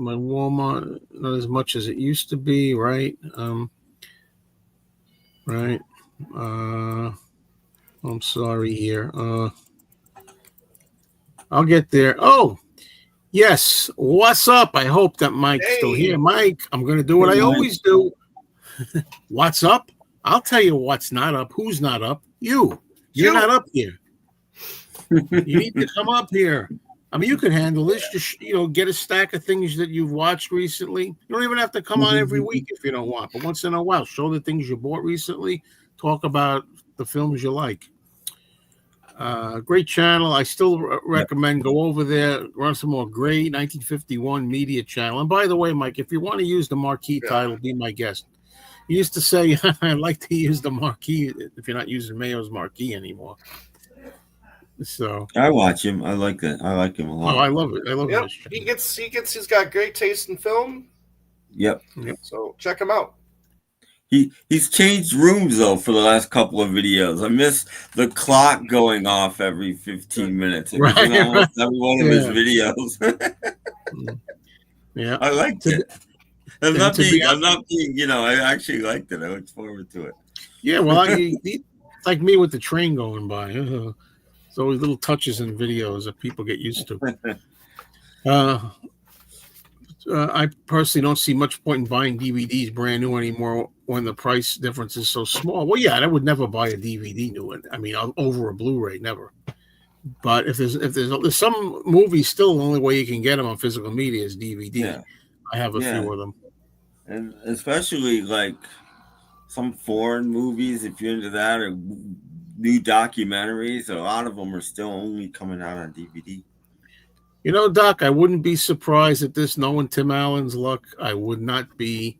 Speaker 1: my Walmart, not as much as it used to be, right? Right. I'm sorry here. I'll get there. Oh, yes. What's up? I hope that Mike's still here. Mike, I'm going to do what I always do. What's up? I'll tell you what's not up. Who's not up? You're not up here. You need to come up here. I mean, you can handle this. Just, get a stack of things that you've watched recently. You don't even have to come on every week if you don't want. But once in a while, show the things you bought recently. Talk about the films you like. Great channel. I still recommend go over there, run some more great 1951 media channel. And by the way, Mike, if you want to use the marquee title, be my guest. You used to say, I like to use the marquee if you're not using Mayo's marquee anymore. So
Speaker 2: I watch him. I like that. I like him a lot.
Speaker 1: Oh, I love it. I love it.
Speaker 3: He's got great taste in film.
Speaker 2: Yep.
Speaker 3: So check him out.
Speaker 2: He's changed rooms though for the last couple of videos. I miss the clock going off every 15 minutes. It was in almost every one of his videos.
Speaker 1: Yeah,
Speaker 2: I liked it. I'm not being. I actually liked it. I looked forward to it.
Speaker 1: Yeah, well, it's like me with the train going by. It's always little touches in videos that people get used to. I personally don't see much point in buying DVDs brand new anymore when the price difference is so small. Well, yeah, I would never buy a DVD new one. I mean, over a Blu-ray, never. But if there's some movies, still the only way you can get them on physical media is DVD.
Speaker 2: Yeah.
Speaker 1: I have a few of them,
Speaker 2: and especially like some foreign movies, if you're into that, or new documentaries. A lot of them are still only coming out on DVD.
Speaker 1: You know, Doc, I wouldn't be surprised at this. Knowing Tim Allen's luck, I would not be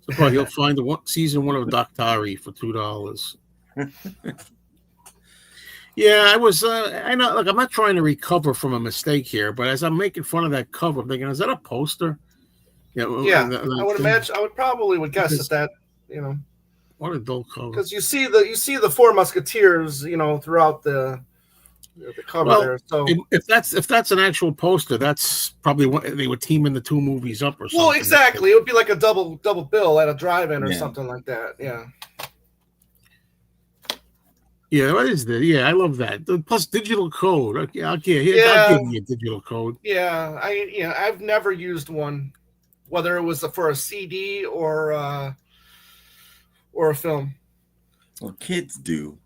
Speaker 1: surprised. He'll find season 1 of Doctari for $2. Yeah, I was. I know. Look, I'm not trying to recover from a mistake here, but as I'm making fun of that cover, I'm thinking, is that a poster?
Speaker 3: Yeah, I would imagine. I would probably guess that.
Speaker 1: What a dull cover.
Speaker 3: Because you see the Four Musketeers, throughout the cover there. So
Speaker 1: if that's an actual poster, that's probably what they would team in the two movies up or something.
Speaker 3: Well, exactly. It would be like a double bill at a drive-in or something like that. Yeah.
Speaker 1: Yeah, what is that? Yeah, I love that. Plus digital code. Okay, I'll give you a digital code.
Speaker 3: Yeah, I've never used one, whether it was for a CD or a film.
Speaker 2: Well, kids do.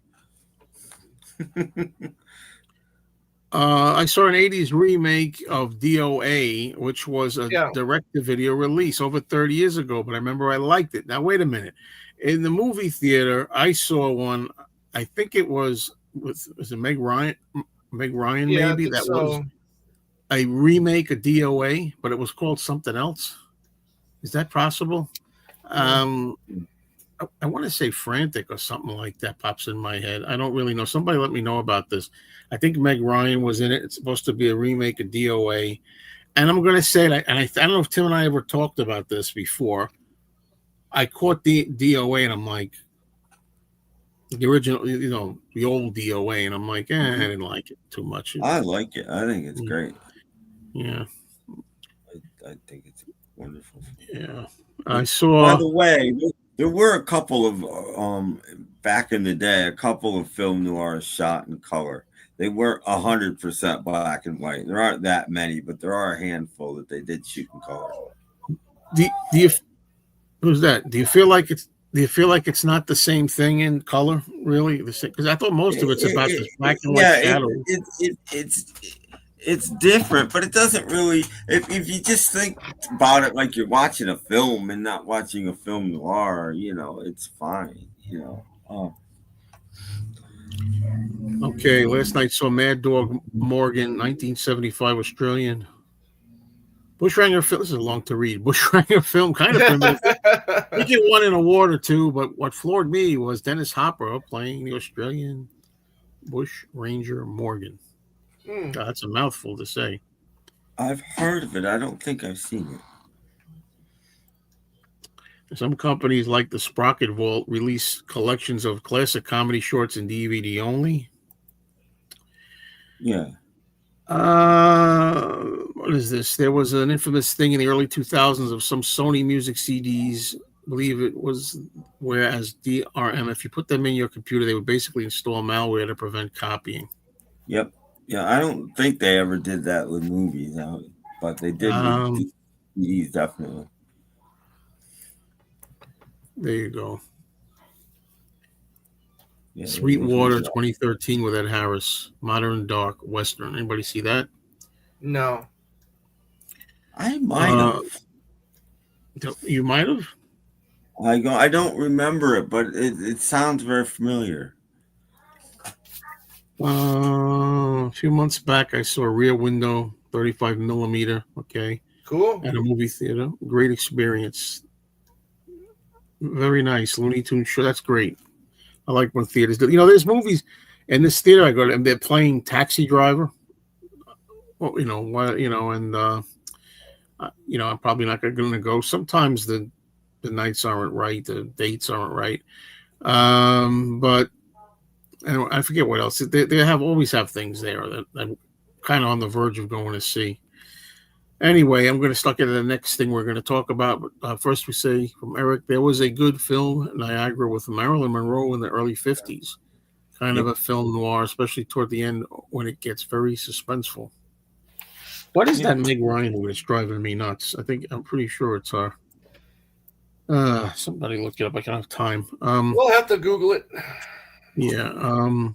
Speaker 1: I saw an 80s remake of DOA, which was a direct-to-video release over 30 years ago, but I remember I liked it. Now, wait a minute. In the movie theater, I saw one, I think it was it Meg Ryan? Meg Ryan, maybe? That was a remake of DOA, but it was called something else. Is that possible? I want to say Frantic or something like that pops in my head. I don't really know. Somebody let me know about this. I think Meg Ryan was in it. It's supposed to be a remake of DOA. And I'm going to say that, and I don't know if Tim and I ever talked about this before. I caught the DOA and I'm like, the original, the old DOA, and I'm like, I didn't like it too much.
Speaker 2: I like it. I think it's great.
Speaker 1: Yeah.
Speaker 2: I think it's wonderful.
Speaker 1: Yeah. I saw.
Speaker 2: By the way, there were a couple of back in the day, a couple of film noirs shot in color. They weren't 100% black and white. There aren't that many, but there are a handful that they did shoot in color.
Speaker 1: Who's that? Do you feel like it's not the same thing in color, really? Because I thought most of it's about the black and white shadows.
Speaker 2: It's different, but it doesn't really. If you just think about it like you're watching a film and not watching a film noir, it's fine.
Speaker 1: Okay, last night saw Mad Dog Morgan, 1975 Australian Bushranger film. This is long to read. Bushranger film, kind of familiar. We get one an award or two, but what floored me was Dennis Hopper playing the Australian Bush Ranger Morgan. God, that's a mouthful to say.
Speaker 2: I've heard of it. I don't think I've seen
Speaker 1: it. Some companies like the Sprocket Vault release collections of classic comedy shorts and DVD only.
Speaker 2: Yeah.
Speaker 1: What is this? There was an infamous thing in the early 2000s of some Sony music CDs. I believe it was whereas DRM, if you put them in your computer, they would basically install malware to prevent copying.
Speaker 2: Yep. Yeah, I don't think they ever did that with movies, but they did with DVDs, definitely.
Speaker 1: There you go.
Speaker 2: Yeah,
Speaker 1: Sweetwater 2013 with Ed Harris. Modern Dark Western. Anybody see that?
Speaker 3: No.
Speaker 2: I might have.
Speaker 1: You might have?
Speaker 2: I don't remember it, but it sounds very familiar.
Speaker 1: A few months back, I saw Rear Window, 35 millimeter. Okay.
Speaker 3: Cool.
Speaker 1: At a movie theater. Great experience. Very nice. Looney Tunes show. That's great. I like when theaters do. There's movies in this theater I go to, and they're playing Taxi Driver. Well, and I'm probably not going to go. Sometimes the nights aren't right, the dates aren't right. But I forget what else. They always have things there that I'm kind of on the verge of going to see. Anyway, I'm going to stuck into the next thing we're going to talk about. But first, we say from Eric, there was a good film, Niagara, with Marilyn Monroe in the early 50s. Kind of a film noir, especially toward the end when it gets very suspenseful. What is that Meg Ryan movie that's driving me nuts? I'm pretty sure it's her. Somebody look it up. I don't have time.
Speaker 3: We'll have to Google it.
Speaker 1: Yeah.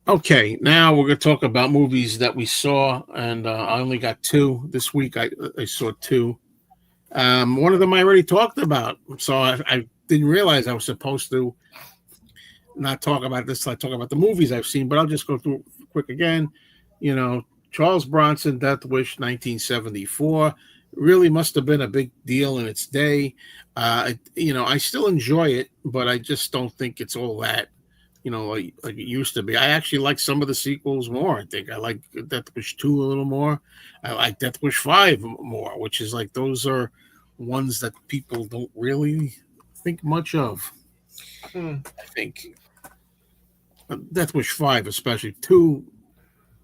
Speaker 1: Okay, now we're going to talk about movies that we saw, and I only got 2 this week. I saw 2. One of them I already talked about, so I didn't realize I was supposed to not talk about this. I talk about the movies I've seen, but I'll just go through quick again. Charles Bronson, Death Wish, 1974. Really must have been a big deal in its day. I still enjoy it, but I just don't think it's all that, like it used to be. I actually like some of the sequels more. I think I like Death Wish 2 a little more. I like Death Wish 5 more, which is like those are ones that people don't really think much of. I think Death Wish 5, especially 2,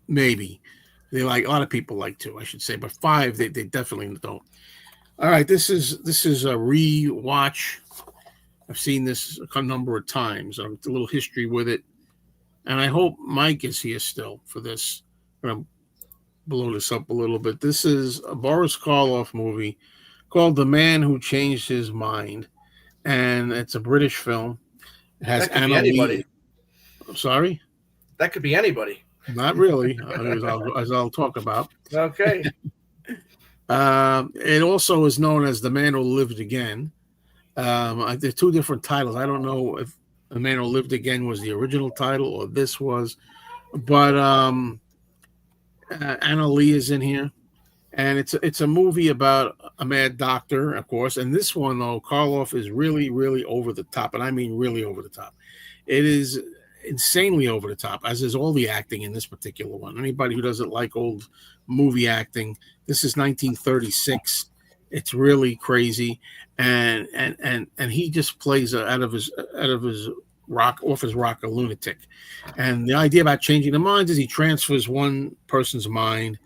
Speaker 1: maybe. They like a lot of people like 2, I should say, but 5 they definitely don't. All right, this is a rewatch. I've seen this a number of times. A little history with it, and I hope Mike is here still for this. I'm gonna blow this up a little bit. This is a Boris Karloff movie called "The Man Who Changed His Mind," and it's a British film. It has Anna Lee. Sorry,
Speaker 3: that could be anybody.
Speaker 1: Not really, as I'll talk about.
Speaker 3: Okay.
Speaker 1: It also is known as The Man Who Lived Again. There's 2 different titles. I don't know if The Man Who Lived Again was the original title or this was, but Anna Lee is in here, and it's a movie about a mad doctor, of course. And this one, though, Karloff is really, really over the top, and I mean really over the top. It is insanely over the top, as is all the acting in this particular one. Anybody who doesn't like old movie acting, this is 1936. It's really crazy, and he just plays out of his rock a lunatic. And the idea about changing the minds is he transfers one person's mind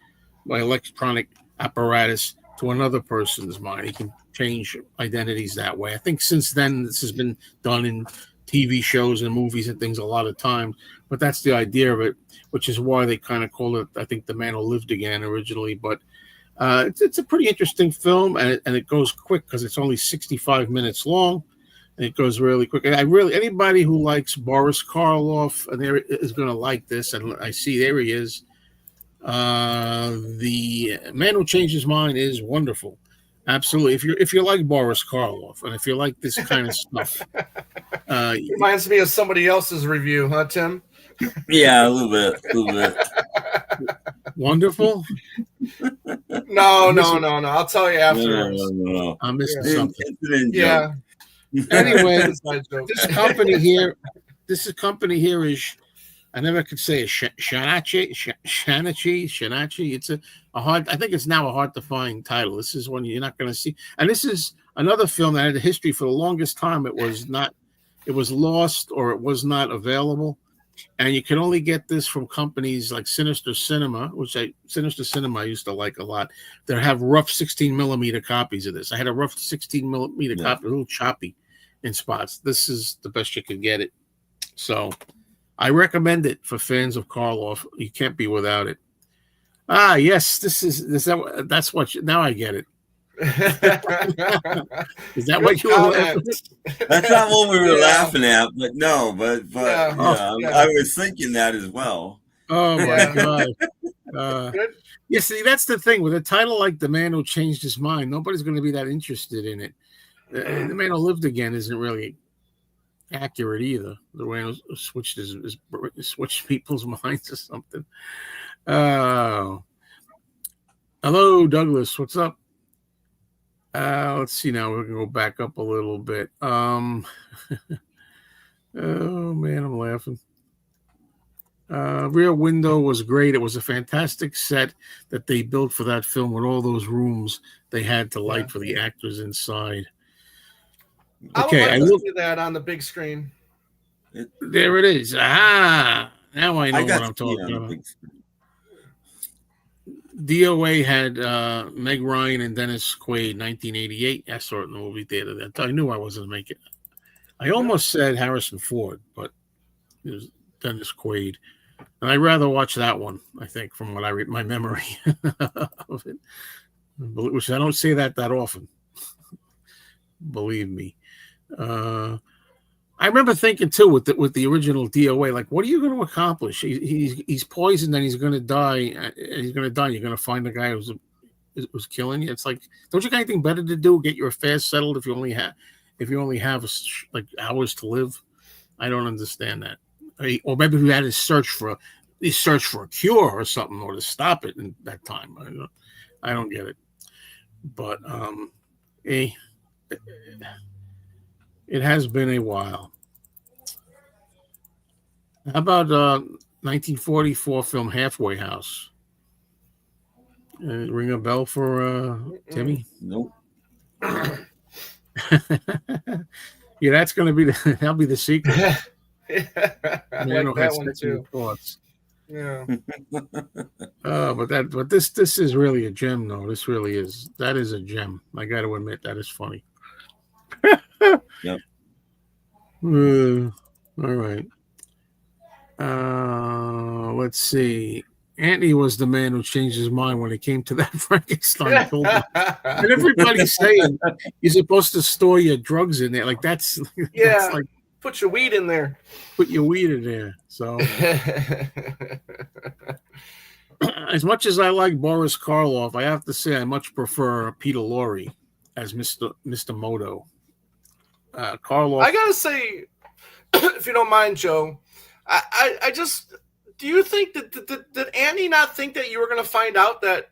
Speaker 1: by electronic apparatus to another person's mind. He can change identities that way. I think since then this has been done in TV shows and movies and things a lot of times, but that's the idea of it, which is why they kind of call it, I think, The Man Who Lived Again originally. But it's a pretty interesting film, and it goes quick because it's only 65 minutes long, and it goes really quick. And anybody who likes Boris Karloff and there is going to like this. And I see there he is. The Man Who Changed His Mind is wonderful. Absolutely. If you like Boris Karloff and if you like this kind of stuff,
Speaker 3: reminds me of somebody else's review, huh, Tim?
Speaker 2: Yeah, a little bit.
Speaker 1: Wonderful.
Speaker 3: No. I'll tell you afterwards.
Speaker 2: No.
Speaker 1: I'm missing something.
Speaker 3: Yeah.
Speaker 1: Anyway, this company here is, I never could say it. Shanachi. It's a hard. I think it's now a hard to find title. This is one you're not going to see. And this is another film that had a history for the longest time. It was lost or it was not available, and you can only get this from companies like Sinister Cinema, Sinister Cinema I used to like a lot. They have rough 16 millimeter copies of this. I had a rough 16 millimeter copy, a little choppy in spots. This is the best you can get it. So I recommend it for fans of Karloff. You can't be without it. Yes, that's what now I get it. Is that what you were laughing at?
Speaker 2: That's not what we were laughing at, but no, but I was thinking that as well.
Speaker 1: Oh my God. Yeah, see, that's the thing with a title like The Man Who Changed His Mind, nobody's going to be that interested in it. The Man Who Lived Again isn't really accurate either. The way it switched people's minds or something. Hello, Douglas. What's up? Let's see now. We're gonna go back up a little bit. Oh man, I'm laughing. Rear Window was great. It was a fantastic set that they built for that film with all those rooms they had to light for the actors inside.
Speaker 3: Okay, I look at that on the big screen.
Speaker 1: There it is. Now I know what I'm talking about. DOA had Meg Ryan and Dennis Quaid, 1988. I saw it in the movie theater. I knew I wasn't going to make it. I almost said Harrison Ford, but it was Dennis Quaid. And I'd rather watch that one, I think, from what I read, my memory of it, which I don't say that often. Believe me. I remember thinking too with the original DOA, like, what are you going to accomplish? He's poisoned and he's going to die. He's going to die. You're going to find the guy who was killing you. It's like, don't you got anything better to do? Get your affairs settled if you only have like hours to live. I don't understand that. Or maybe he had to search for a cure or something, or to stop it in that time. I don't get it. But it has been a while. How about 1944 film Halfway House? Ring a bell for Timmy?
Speaker 2: Nope.
Speaker 1: Yeah, that's going to be that'll be the sequel.
Speaker 3: Yeah, I like that one too.
Speaker 1: Thoughts.
Speaker 3: Yeah.
Speaker 1: But this is really a gem, though. This really is. That is a gem. I got to admit, that is funny.
Speaker 2: Yep.
Speaker 1: All right. Let's see. Anthony was the man who changed his mind when it came to that Frankenstein film. And everybody's saying you're supposed to store your drugs in there. Like that's like,
Speaker 3: put your weed in there.
Speaker 1: Put your weed in there. So as much as I like Boris Karloff, I have to say I much prefer Peter Lorre as Mr. Moto. Karloff.
Speaker 3: I gotta say, if you don't mind, Joe, I just, do you think did Andy not think that you were going to find out that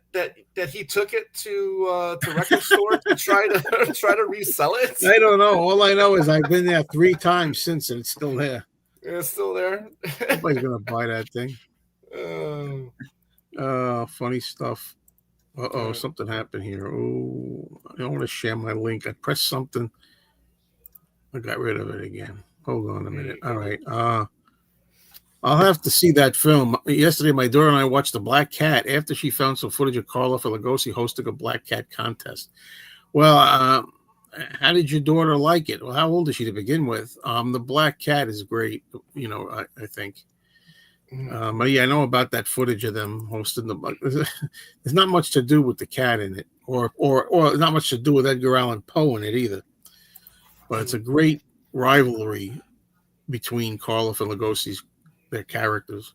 Speaker 3: he took it to record store to try to resell it?
Speaker 1: I don't know. All I know is I've been there 3 times since, and it's still there.
Speaker 3: It's still there.
Speaker 1: Nobody's going to buy that thing. Funny stuff. Something happened here. Oh, I don't want to share my link. I pressed something. I got rid of it again. Hold on a minute. All right. I'll have to see that film. Yesterday, my daughter and I watched The Black Cat after she found some footage of Karloff and Lugosi hosting a Black Cat contest. Well, how did your daughter like it? Well, how old is she to begin with? The Black Cat is great, I think. But yeah, I know about that footage of them hosting the. There's not much to do with the cat in it, or not much to do with Edgar Allan Poe in it either. But it's a great rivalry between Karloff and Lugosi's their characters.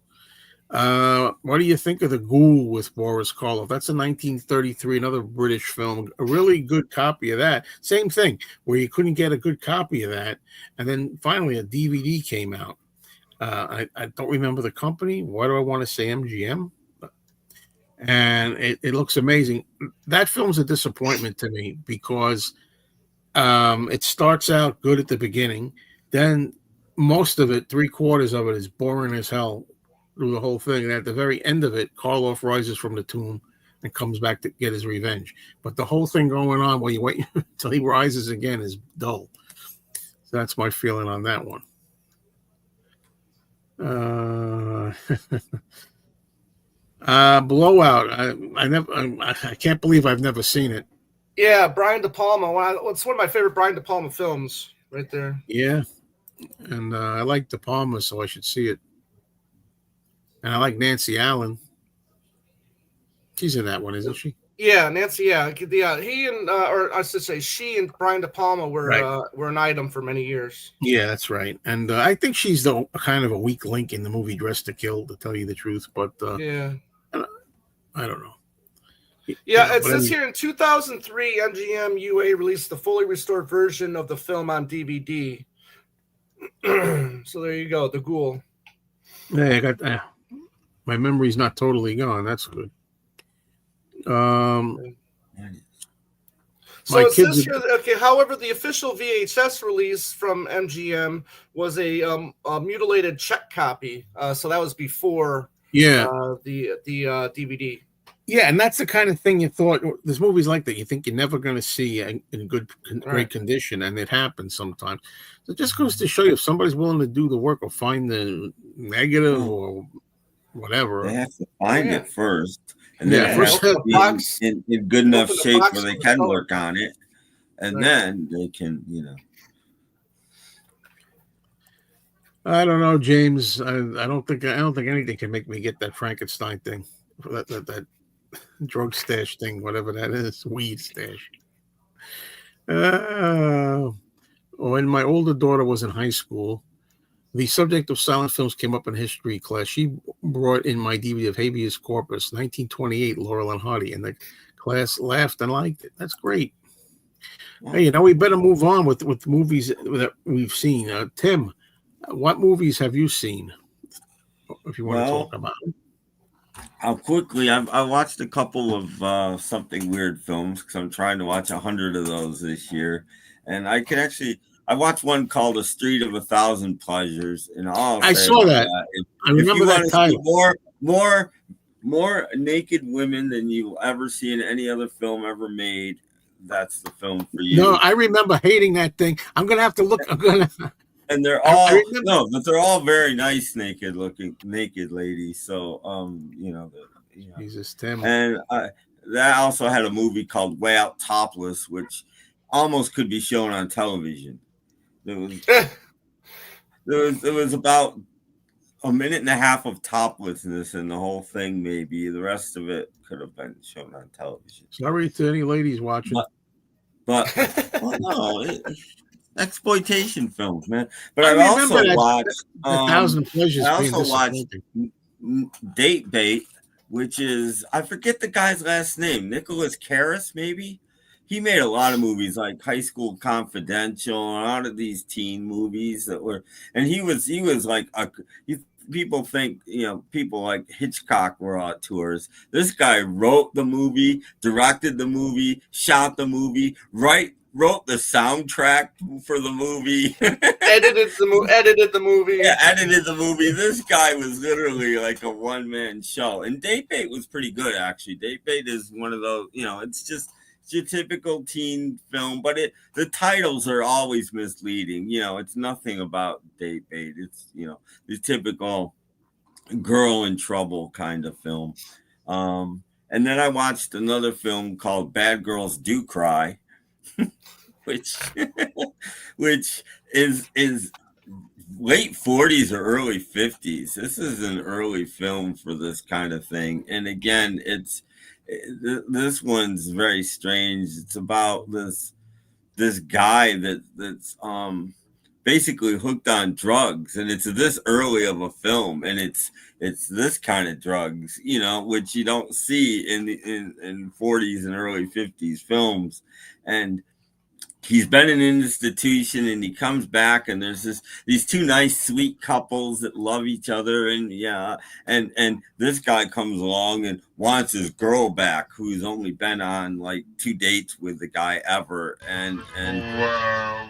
Speaker 1: What do you think of The Ghoul with Boris Karloff? That's a 1933, another British film. A really good copy of that. Same thing, where you couldn't get a good copy of that, and then finally a DVD came out. I don't remember the company. Why do I want to say MGM? And it looks amazing. That film's a disappointment to me because it starts out good at the beginning, then most of it, 3/4 of it, is boring as hell through the whole thing. And at the very end of it, Karloff rises from the tomb and comes back to get his revenge. But the whole thing going on while you wait until he rises again is dull. So that's my feeling on that one. Blowout. I can't believe I've never seen it.
Speaker 3: Yeah, Brian De Palma. It's one of my favorite Brian De Palma films, right there.
Speaker 1: Yeah, and I like De Palma, so I should see it. And I like Nancy Allen. She's in that one, isn't she?
Speaker 3: Yeah, Nancy. Yeah, he and or I should say, she and Brian De Palma were an item for many years.
Speaker 1: Yeah, that's right. And I think she's the kind of a weak link in the movie Dressed to Kill, to tell you the truth. But
Speaker 3: yeah,
Speaker 1: I don't know.
Speaker 3: Yeah, it says here in 2003, MGM UA released the fully restored version of the film on DVD. So there you go, The Ghoul.
Speaker 1: Yeah, I got my memory's not totally gone. That's good.
Speaker 3: So it says here, okay. However, the official VHS release from MGM was a mutilated check copy. So that was before the DVD.
Speaker 1: Yeah, and that's the kind of thing you thought. There's movies like that you think you're never going to see in great condition, and it happens sometimes. So it just goes to show you, if somebody's willing to do the work or find the negative or whatever,
Speaker 2: they have to find it first, and then
Speaker 1: first
Speaker 2: in good enough shape where they can work on it, and then they can,
Speaker 1: I don't know, James. I don't think anything can make me get that Frankenstein thing, that drug stash thing, whatever that is, weed stash. When my older daughter was in high school, the subject of silent films came up in history class. She brought in my DVD of Habeas Corpus, 1928, Laurel and Hardy, and the class laughed and liked it. That's great. Hey, we better move on with movies that we've seen. Tim, what movies have you seen? If you want to talk about it.
Speaker 2: I'll quickly. I watched a couple of Something Weird films because I'm trying to watch 100 of those this year, and I can actually. I watched one called A Street of a Thousand Pleasures, and
Speaker 1: I saw that. I remember that title.
Speaker 2: More naked women than you'll ever see in any other film ever made. That's the film for you.
Speaker 1: No, I remember hating that thing. I'm gonna have to look.
Speaker 2: And they're all but they're all very nice naked ladies. So
Speaker 1: Jesus, Tim.
Speaker 2: And that also had a movie called Way Out Topless, which almost could be shown on television. It was about a minute and a half of toplessness in the whole thing. Maybe the rest of it could have been shown on television.
Speaker 1: Sorry to any ladies watching,
Speaker 2: but exploitation films, man. But I also watched
Speaker 1: Thousand Pleasures.
Speaker 2: I also watched Date Bait, which is, I forget the guy's last name, Nicholas Karras, maybe. He made a lot of movies like High School Confidential and a lot of these teen movies that were, and he was like people think, people like Hitchcock were auteurs. This guy wrote the movie, directed the movie, shot the movie, wrote the soundtrack for the movie,
Speaker 3: edited the movie.
Speaker 2: Yeah, edited the movie. This guy was literally like a one-man show. And Date Bait was pretty good, actually. Date Bait is one of those, it's your typical teen film, but the titles are always misleading. It's nothing about Date Bait. It's, the typical girl in trouble kind of film. And then I watched another film called Bad Girls Do Cry, which is late 40s or early 50s. This is an early film for this kind of thing. And again, this one's very strange. It's about this guy that's basically hooked on drugs, and it's this early of a film, and it's this kind of drugs, which you don't see in 40s and early 50s films. And he's been in an institution, and he comes back, and there's these two nice, sweet couples that love each other, and and this guy comes along and wants his girl back, who's only been on like 2 dates with the guy ever, and wow.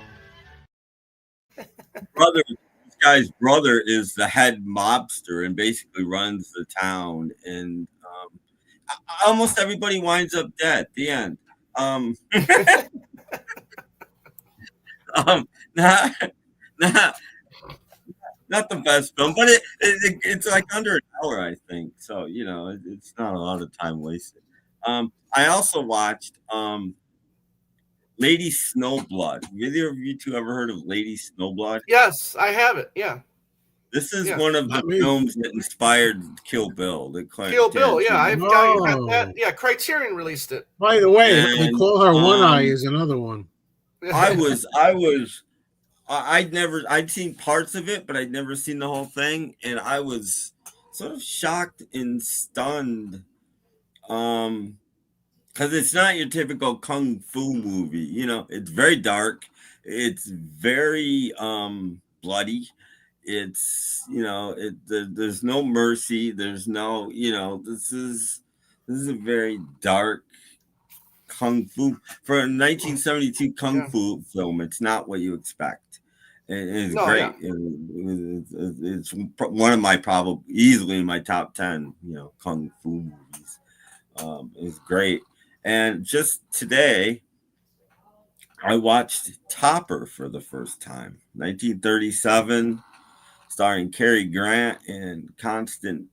Speaker 2: This guy's brother is the head mobster and basically runs the town, and almost everybody winds up dead at the end. Not the best film, but it's like under an hour, I think. So it's not a lot of time wasted. I also watched Lady Snowblood. Have either of you two ever heard of Lady Snowblood?
Speaker 3: Yes, I have it. Yeah.
Speaker 2: This is one of the films that inspired Kill Bill.
Speaker 3: Kill Bill, yeah, I've got that. Yeah, Criterion released it.
Speaker 1: By the way, they call her One Eye is another one.
Speaker 2: I'd seen parts of it, but I'd never seen the whole thing, and I was sort of shocked and stunned, because it's not your typical kung fu movie. It's very dark, it's very bloody, it's there's no mercy, there's no this is a very dark kung fu for a 1972 kung fu film. It's not what you expect. It's great. Yeah. It's one of my easily in my top 10 kung fu movies. It's great. And just today I watched Topper for the first time, 1937, starring Cary Grant and Constance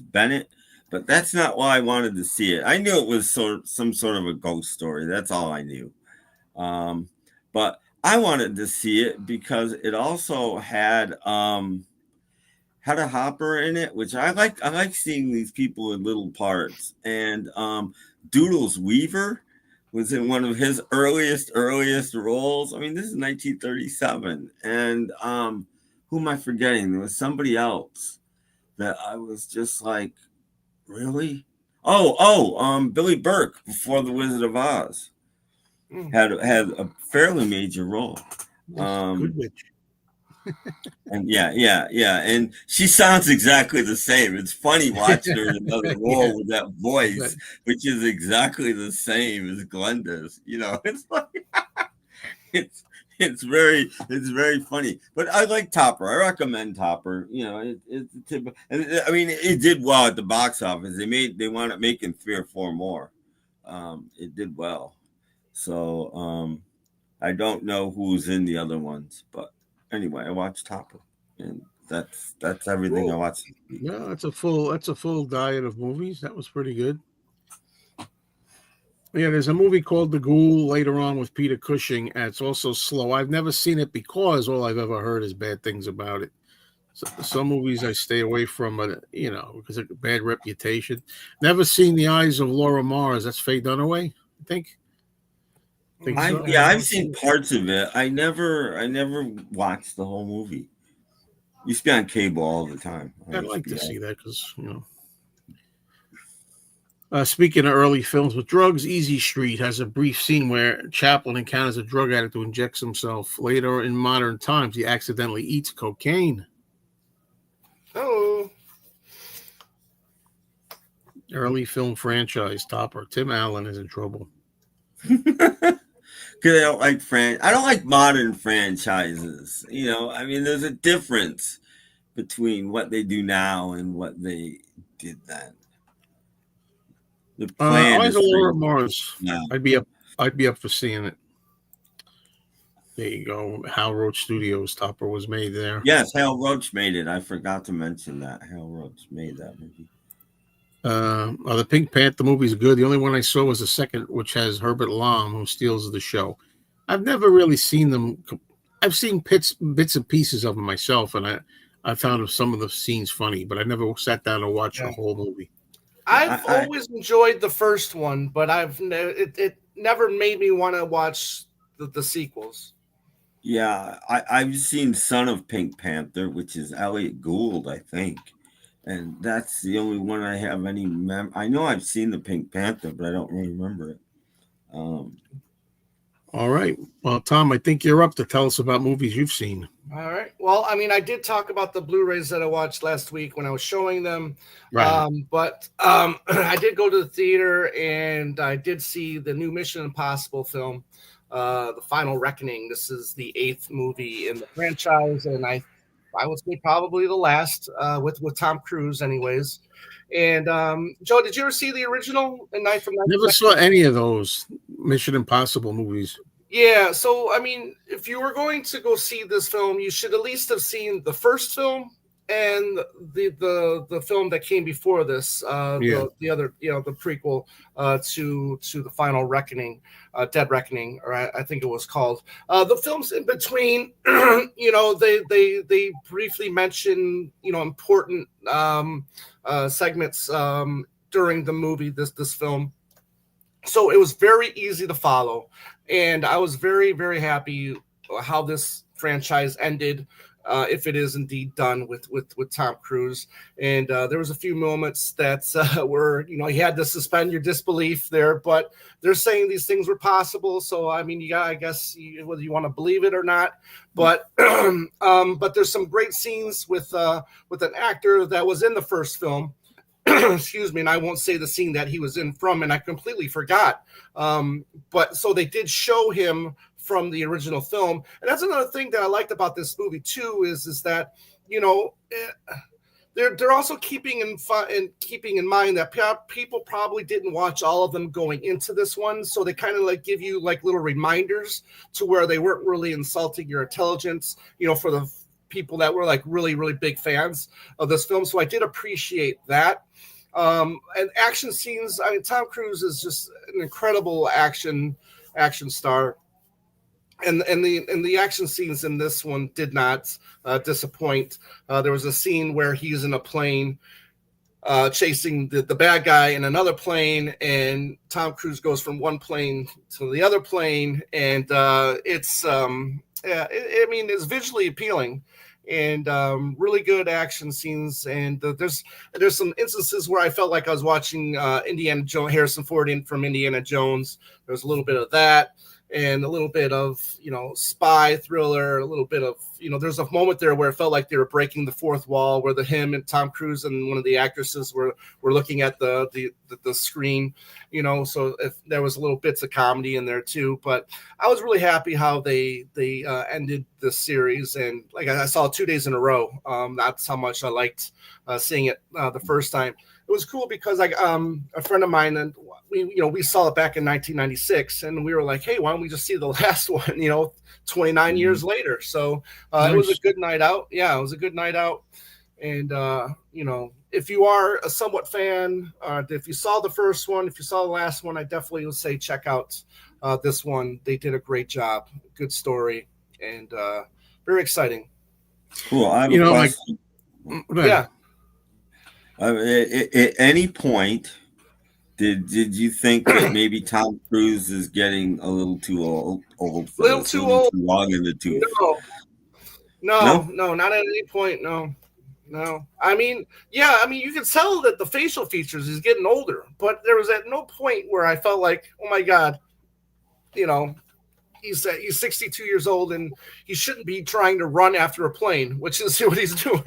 Speaker 2: Bennett. But that's not why I wanted to see it. I knew it was some sort of a ghost story. That's all I knew. But I wanted to see it because it also had a Hopper in it, which I like. I like seeing these people in little parts. And Doodles Weaver was in one of his earliest roles. I mean, this is 1937, and who am I forgetting? There was somebody else that I was just like, really? Billy Burke before The Wizard of Oz had a fairly major role.
Speaker 1: Good witch.
Speaker 2: And yeah. And she sounds exactly the same. It's funny watching her in another role with that voice, which is exactly the same as Glenda's. You know, it's like it's very funny. But I like Topper. I recommend Topper. You know, I mean, it did well at the box office. They wound up making 3 or 4 more. It did well. So I don't know who's in the other ones, but anyway, I watched Topper, and that's everything I watched.
Speaker 1: Yeah, that's a full diet of movies. That was pretty good. Yeah, there's a movie called The Ghoul later on with Peter Cushing, and it's also slow. I've never seen it because all I've ever heard is bad things about it. So, some movies I stay away from, you know, because of a bad reputation. Never seen The Eyes of Laura Mars. That's Faye Dunaway, I think.
Speaker 2: So. Yeah, I've seen parts of it. I never watched the whole movie. Used to be on cable all the time.
Speaker 1: I'd like to see that because, you know. Speaking of early films with drugs, Easy Street has a brief scene where Chaplin encounters a drug addict who injects himself. Later in modern times, he accidentally eats cocaine.
Speaker 3: Oh.
Speaker 1: Early film franchise topper. Tim Allen is in trouble.
Speaker 2: Because I don't like modern franchises. You know, I mean, there's a difference between what they do now and what they did then. The plan
Speaker 1: Eyes
Speaker 2: is
Speaker 1: of Laura Mars.
Speaker 2: Yeah.
Speaker 1: I'd be up for seeing it. There you go. Hal Roach Studios topper was made there.
Speaker 2: Yes, Hal Roach made it. I forgot to mention that. Hal Roach made that movie.
Speaker 1: The Pink Panther movie is good. The only one I saw was the second, which has Herbert Lom, who steals the show. I've never really seen them. I've seen bits and pieces of them myself, and I found some of the scenes funny, but I never sat down and watched the whole movie.
Speaker 3: I've always enjoyed the first one, but it never made me want to watch the sequels.
Speaker 2: Yeah, I've seen Son of Pink Panther, which is Elliot Gould, I think. And that's the only one I have any I know I've seen the Pink Panther, but I don't really remember it.
Speaker 1: All right. Well, Tom, I think you're up to tell us about movies you've seen.
Speaker 3: All right. Well, I mean, I did talk about the Blu-rays that I watched last week when I was showing them.
Speaker 1: Right.
Speaker 3: But I did go to the theater and I did see the new Mission Impossible film, The Final Reckoning. This is the 8th movie in the franchise, and I would say probably the last with Tom Cruise, anyways. And Joe, did you ever see the original
Speaker 1: Never saw any of those Mission Impossible movies.
Speaker 3: Yeah, so I mean, if you were going to go see this film, you should at least have seen the first film and the film that came before this, the other, the prequel to The Final Reckoning, Dead Reckoning, or I think it was called. The films in between, they briefly mention important segments during the movie, this film. So it was very easy to follow, and I was very, very happy how this franchise ended, if it is indeed done with Tom Cruise. And there was a few moments that were, you had to suspend your disbelief there, but they're saying these things were possible. So, I mean, I guess whether you want to believe it or not, but but there's some great scenes with an actor that was in the first film. Excuse me, and I won't say the scene that he was in from, and I completely forgot. But so they did show him from the original film, and that's another thing that I liked about this movie too, is that they're also keeping in mind that people probably didn't watch all of them going into this one, so they kind of like give you like little reminders to where they weren't really insulting your intelligence, for the people that were like really, really big fans of this film. So I did appreciate that. And action scenes. I mean, Tom Cruise is just an incredible action star. and the action scenes in this one did not disappoint. There was a scene where he's in a plane chasing the bad guy in another plane, and Tom Cruise goes from one plane to the other plane, and it's it's visually appealing and really good action scenes. And there's some instances where I felt like I was watching Indiana Jones, Harrison Ford from Indiana Jones. There's a little bit of that, and a little bit of, spy thriller, a little bit of, there's a moment there where it felt like they were breaking the fourth wall, where him and Tom Cruise and one of the actresses were looking at the screen, so if there was a little bits of comedy in there too. But I was really happy how they ended the series, and like I saw it 2 days in a row. That's how much I liked seeing it the first time. It was cool because a friend of mine, and we saw it back in 1996, and we were like, hey, why don't we just see the last one, 29 years later. So It was a good night out. Yeah, it was a good night out. And, if you are a somewhat fan, if you saw the first one, if you saw the last one, I definitely would say check out this one. They did a great job. Good story, and very exciting.
Speaker 2: Cool. I have a question.
Speaker 3: Yeah.
Speaker 2: At any point, did you think that maybe Tom Cruise is getting a little too old? Too long in the tooth.
Speaker 3: No, not at any point. No. I mean, you can tell that the facial features is getting older, but there was at no point where I felt like, oh my God, he's 62 years old and he shouldn't be trying to run after a plane, which is what he's doing.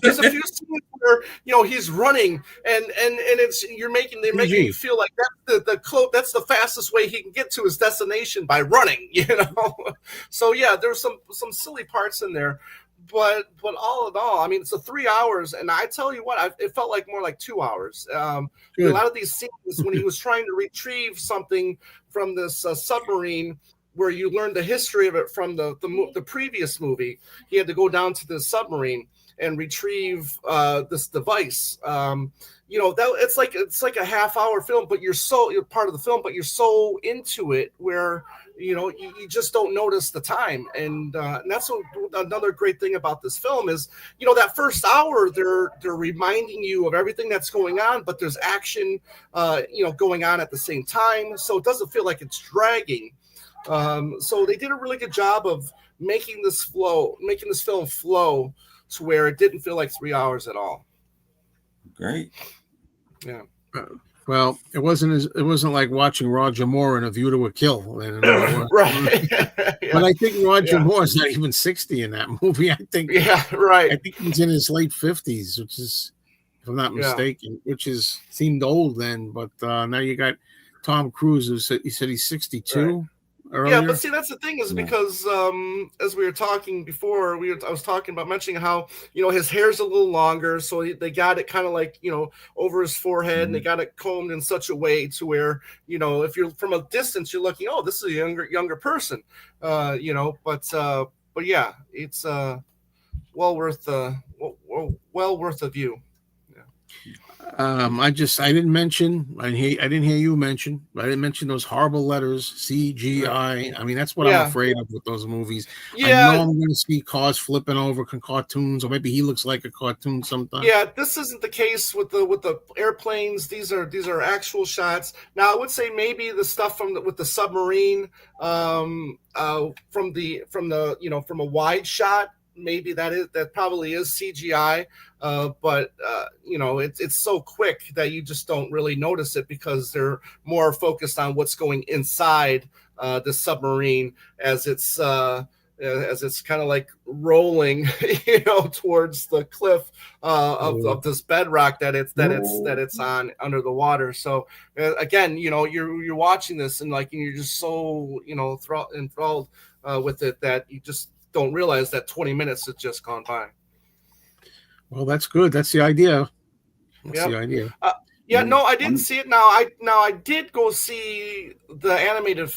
Speaker 3: There's a few scenes where he's running and they're making you feel like that's the fastest way he can get to his destination, by running. So yeah, there's some silly parts in there. But all in all, I mean, it's 3 hours, and I tell you what, it felt like more like 2 hours. A lot of these scenes when he was trying to retrieve something from this submarine, where you learn the history of it from the previous movie, he had to go down to the submarine and retrieve this device. It's like a half-hour film, but you're part of the film, but you're so into it where you just don't notice the time. And that's another great thing about this film is, that first hour they're reminding you of everything that's going on, but there's action going on at the same time, so it doesn't feel like it's dragging. So they did a really good job of making this film flow to where it didn't feel like 3 hours at all.
Speaker 2: Great.
Speaker 3: Yeah.
Speaker 1: Well, it wasn't like watching Roger Moore in A View to a Kill.
Speaker 3: Right. Yeah.
Speaker 1: But I think Roger Moore is not even 60 in that movie. I think.
Speaker 3: Yeah. Right.
Speaker 1: I think he's in his late 50s, which is, if I'm not mistaken, which seemed old then. But now you got Tom Cruise, who said he's 62. Right. Earlier.
Speaker 3: Yeah, but see, that's the thing is because as we were talking before, I was talking about mentioning how his hair's a little longer, so they got it kind of like over his forehead, and they got it combed in such a way to where if you're from a distance, you're looking, oh, this is a younger person, but yeah, it's well worth a view.
Speaker 1: I didn't mention. I didn't hear you mention. I didn't mention those horrible letters, CGI. I mean, that's what I'm afraid of with those movies. Yeah. I know I'm going to see cars flipping over cartoons, or maybe he looks like a cartoon sometimes.
Speaker 3: Yeah, this isn't the case with the airplanes. These are actual shots. Now, I would say maybe the stuff with the submarine, from a wide shot. Maybe that probably is CGI, but it's so quick that you just don't really notice it because they're more focused on what's going inside the submarine as it's kind of like rolling, towards the cliff of this bedrock that it's on under the water. So again, you're watching this and you're just so enthralled with it that you just don't realize that 20 minutes has just gone by.
Speaker 1: Well, that's good. That's the idea. That's the idea.
Speaker 3: No, I didn't see it. Now I did go see the animated,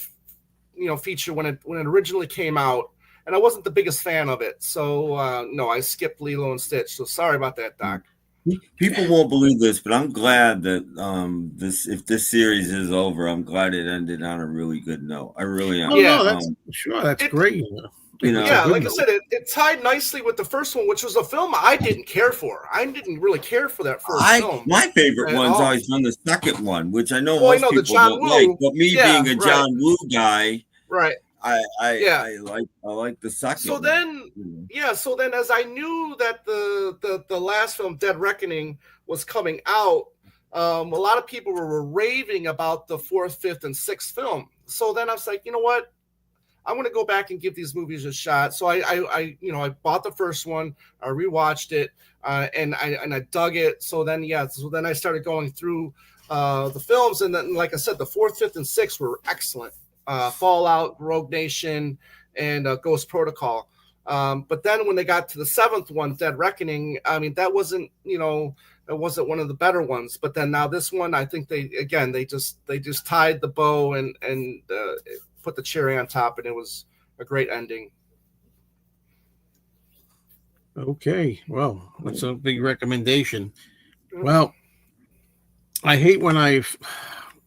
Speaker 3: feature when it originally came out, and I wasn't the biggest fan of it. So no, I skipped Lilo and Stitch. So sorry about that, Doc.
Speaker 2: People won't believe this, but I'm glad that if this series is over, I'm glad it ended on a really good note. I really am.
Speaker 1: Oh no, that's sure, that's great.
Speaker 3: Yeah, like I said, it tied nicely with the first one, which was a film I didn't care for. I didn't really care for that first film.
Speaker 2: My favorite one's always been the second one, which I know
Speaker 3: most
Speaker 2: people don't like. But me being a John Woo guy,
Speaker 3: right?
Speaker 2: I like the second.
Speaker 3: So then, so then, as I knew that the last film, Dead Reckoning, was coming out, a lot of people were raving about the fourth, fifth, and sixth film. So then I was like, you know what? I want to go back and give these movies a shot. So I bought the first one, I rewatched it, and I dug it. So then I started going through the films, and then, like I said, the fourth, fifth, and sixth were excellent. Fallout, Rogue Nation, and Ghost Protocol. But then when they got to the seventh one, Dead Reckoning, I mean, that wasn't, it wasn't one of the better ones. But then now this one, I think they just tied the bow and put the cherry on top, and it was a great ending.
Speaker 1: Okay, well, that's a big recommendation. Well, I hate when I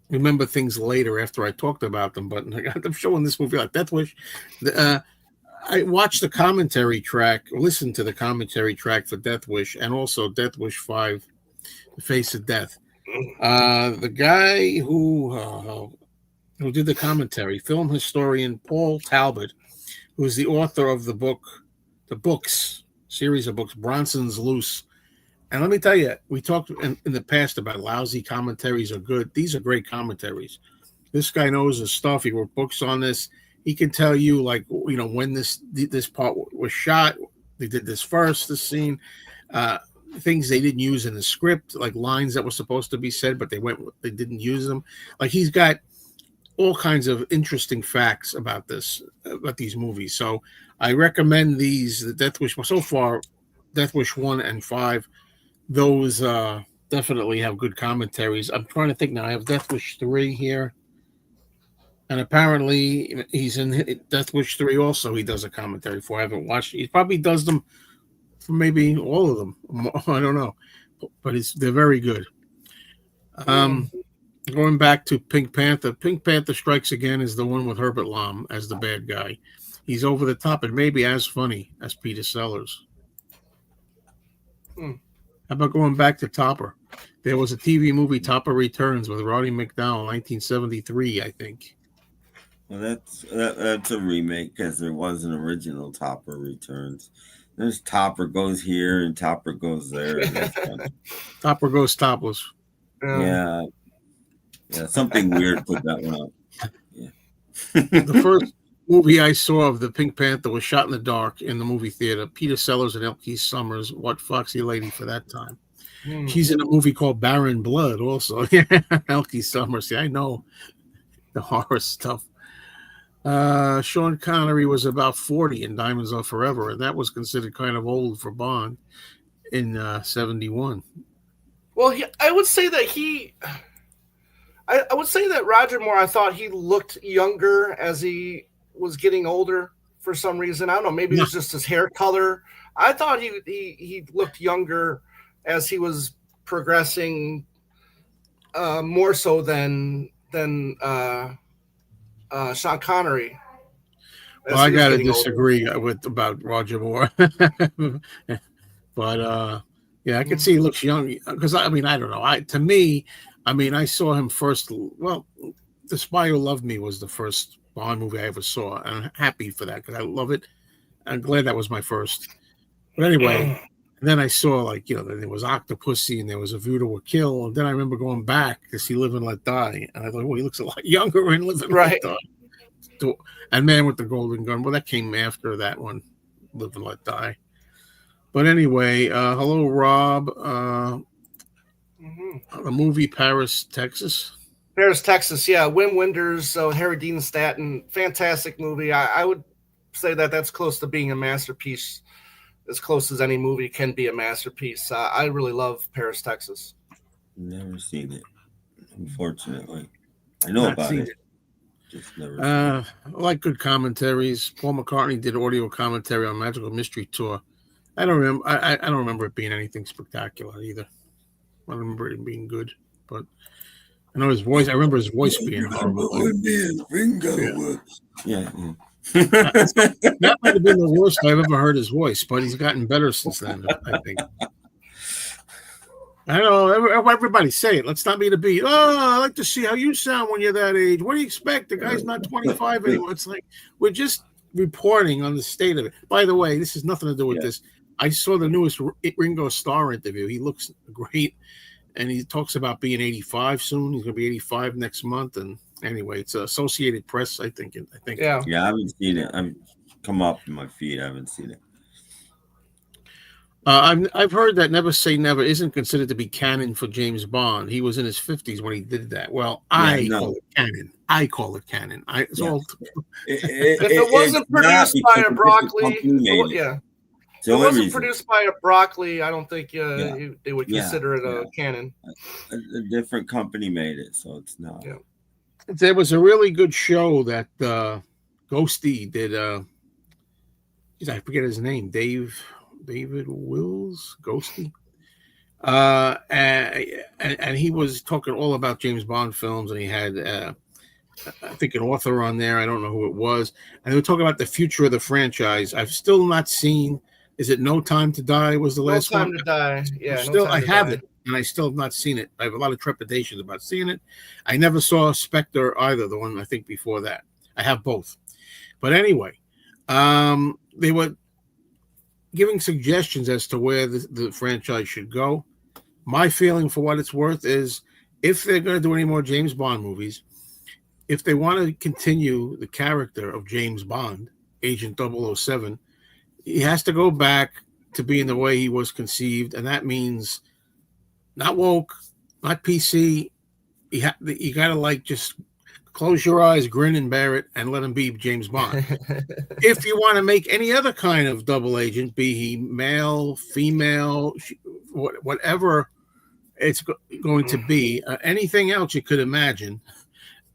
Speaker 1: remember things later after I talked about them, but I'm showing this movie like Death Wish. I watched the commentary track, listened to the commentary track for Death Wish, and also Death Wish 5, The Face of Death. The guy who did the commentary, film historian Paul Talbot, who's the author of series of books, Bronson's Loose. And let me tell you, we talked in the past about lousy commentaries are good. These are great commentaries. This guy knows his stuff. He wrote books on this. He can tell you, like, when this part was shot, they did this scene, things they didn't use in the script, like lines that were supposed to be said, but they didn't use them. Like, he's got all kinds of interesting facts about these movies. So I recommend the Death Wish. So far, Death Wish 1 and 5, those definitely have good commentaries. I'm trying to think now. I have Death Wish 3 here. And apparently he's in Death Wish 3 also. He does a commentary for. I haven't watched it. He probably does them for maybe all of them. I don't know. But they're very good. Going back to Pink Panther. Pink Panther Strikes Again is the one with Herbert Lom as the bad guy. He's over the top and maybe as funny as Peter Sellers. How about going back to Topper? There was a TV movie, Topper Returns, with Roddy McDowall, 1973, I think.
Speaker 2: Well, that's a remake, because there was an original Topper Returns. There's Topper Goes Here and Topper Goes There.
Speaker 1: Topper Goes Topless.
Speaker 2: Yeah, something weird put that one up. Yeah.
Speaker 1: The first movie I saw of the Pink Panther was shot in the dark in the movie theater. Peter Sellers and Elke Summers. What foxy lady for that time. She's in a movie called Barren Blood also. Elke Summers. See, I know the horror stuff. Sean Connery was about 40 in Diamonds Are Forever, and that was considered kind of old for Bond in 71.
Speaker 3: Well, I would say that Roger Moore, I thought he looked younger as he was getting older for some reason. I don't know. Maybe it was just his hair color. I thought he looked younger as he was progressing, more so than Sean Connery.
Speaker 1: Well, I got to disagree about Roger Moore. But yeah, I could see he looks young, because I don't know. To me, I saw him first. Well, The Spy Who Loved Me was the first Bond movie I ever saw, and I'm happy for that because I love it. I'm glad that was my first. But anyway, then I saw there was Octopussy and there was A View to a Kill, and then I remember going back to see Live and Let Die, and I thought, well, he looks a lot younger in Live and Let Die. And Man with the Golden Gun, well, that came after that one, Live and Let Die. But anyway, hello, Rob. The movie Paris, Texas.
Speaker 3: Paris, Texas, yeah. Wim Wenders, Harry Dean Stanton, fantastic movie. I would say that's close to being a masterpiece, as close as any movie can be a masterpiece. I really love Paris, Texas.
Speaker 2: Never seen it, unfortunately. I know about it. Just never seen it.
Speaker 1: I like good commentaries. Paul McCartney did audio commentary on Magical Mystery Tour. I don't remember. I don't remember it being anything spectacular either. I don't remember it being good, but I know his voice. I remember his voice being horrible.
Speaker 2: Yeah.
Speaker 1: That might have been the worst I've ever heard his voice, but he's gotten better since then, I think. I know everybody say it. Let's not be the beat. Oh, I like to see how you sound when you're that age. What do you expect? The guy's not 25 anymore. It's like we're just reporting on the state of it. By the way, this has nothing to do with this. I saw the newest Ringo Starr interview. He looks great, and he talks about being 85 soon. He's going to be 85 next month. And anyway, it's Associated Press, I think.
Speaker 3: Yeah,
Speaker 2: I haven't seen it. I'm come up in my feed. I haven't seen it.
Speaker 1: I've heard that Never Say Never isn't considered to be canon for James Bond. He was in his 50s when he did that. Well, I call it canon. I call it canon. If
Speaker 3: it wasn't produced by a Broccoli, if it wasn't produced by a Broccoli, I don't think they would consider it a canon.
Speaker 2: A different company made it, so it's not.
Speaker 1: Yeah. There was a really good show that Ghosty did. I forget his name. David Wills, Ghosty. And he was talking all about James Bond films, and he had, I think, an author on there. I don't know who it was. And they were talking about the future of the franchise. I've still not seen. Is it No Time to Die? Was the last one?
Speaker 3: No Time to Die. Yeah.
Speaker 1: I have it, and I still have not seen it. I have a lot of trepidations about seeing it. I never saw Spectre either. The one I think before that. I have both. But anyway, they were giving suggestions as to where the franchise should go. My feeling, for what it's worth, is if they're going to do any more James Bond movies, if they want to continue the character of James Bond, Agent 007, he has to go back to being the way he was conceived, and that means not woke, not PC. You got to just close your eyes, grin and bear it, and let him be James Bond. If you want to make any other kind of double agent, be he male, female, whatever it's going to be, anything else you could imagine,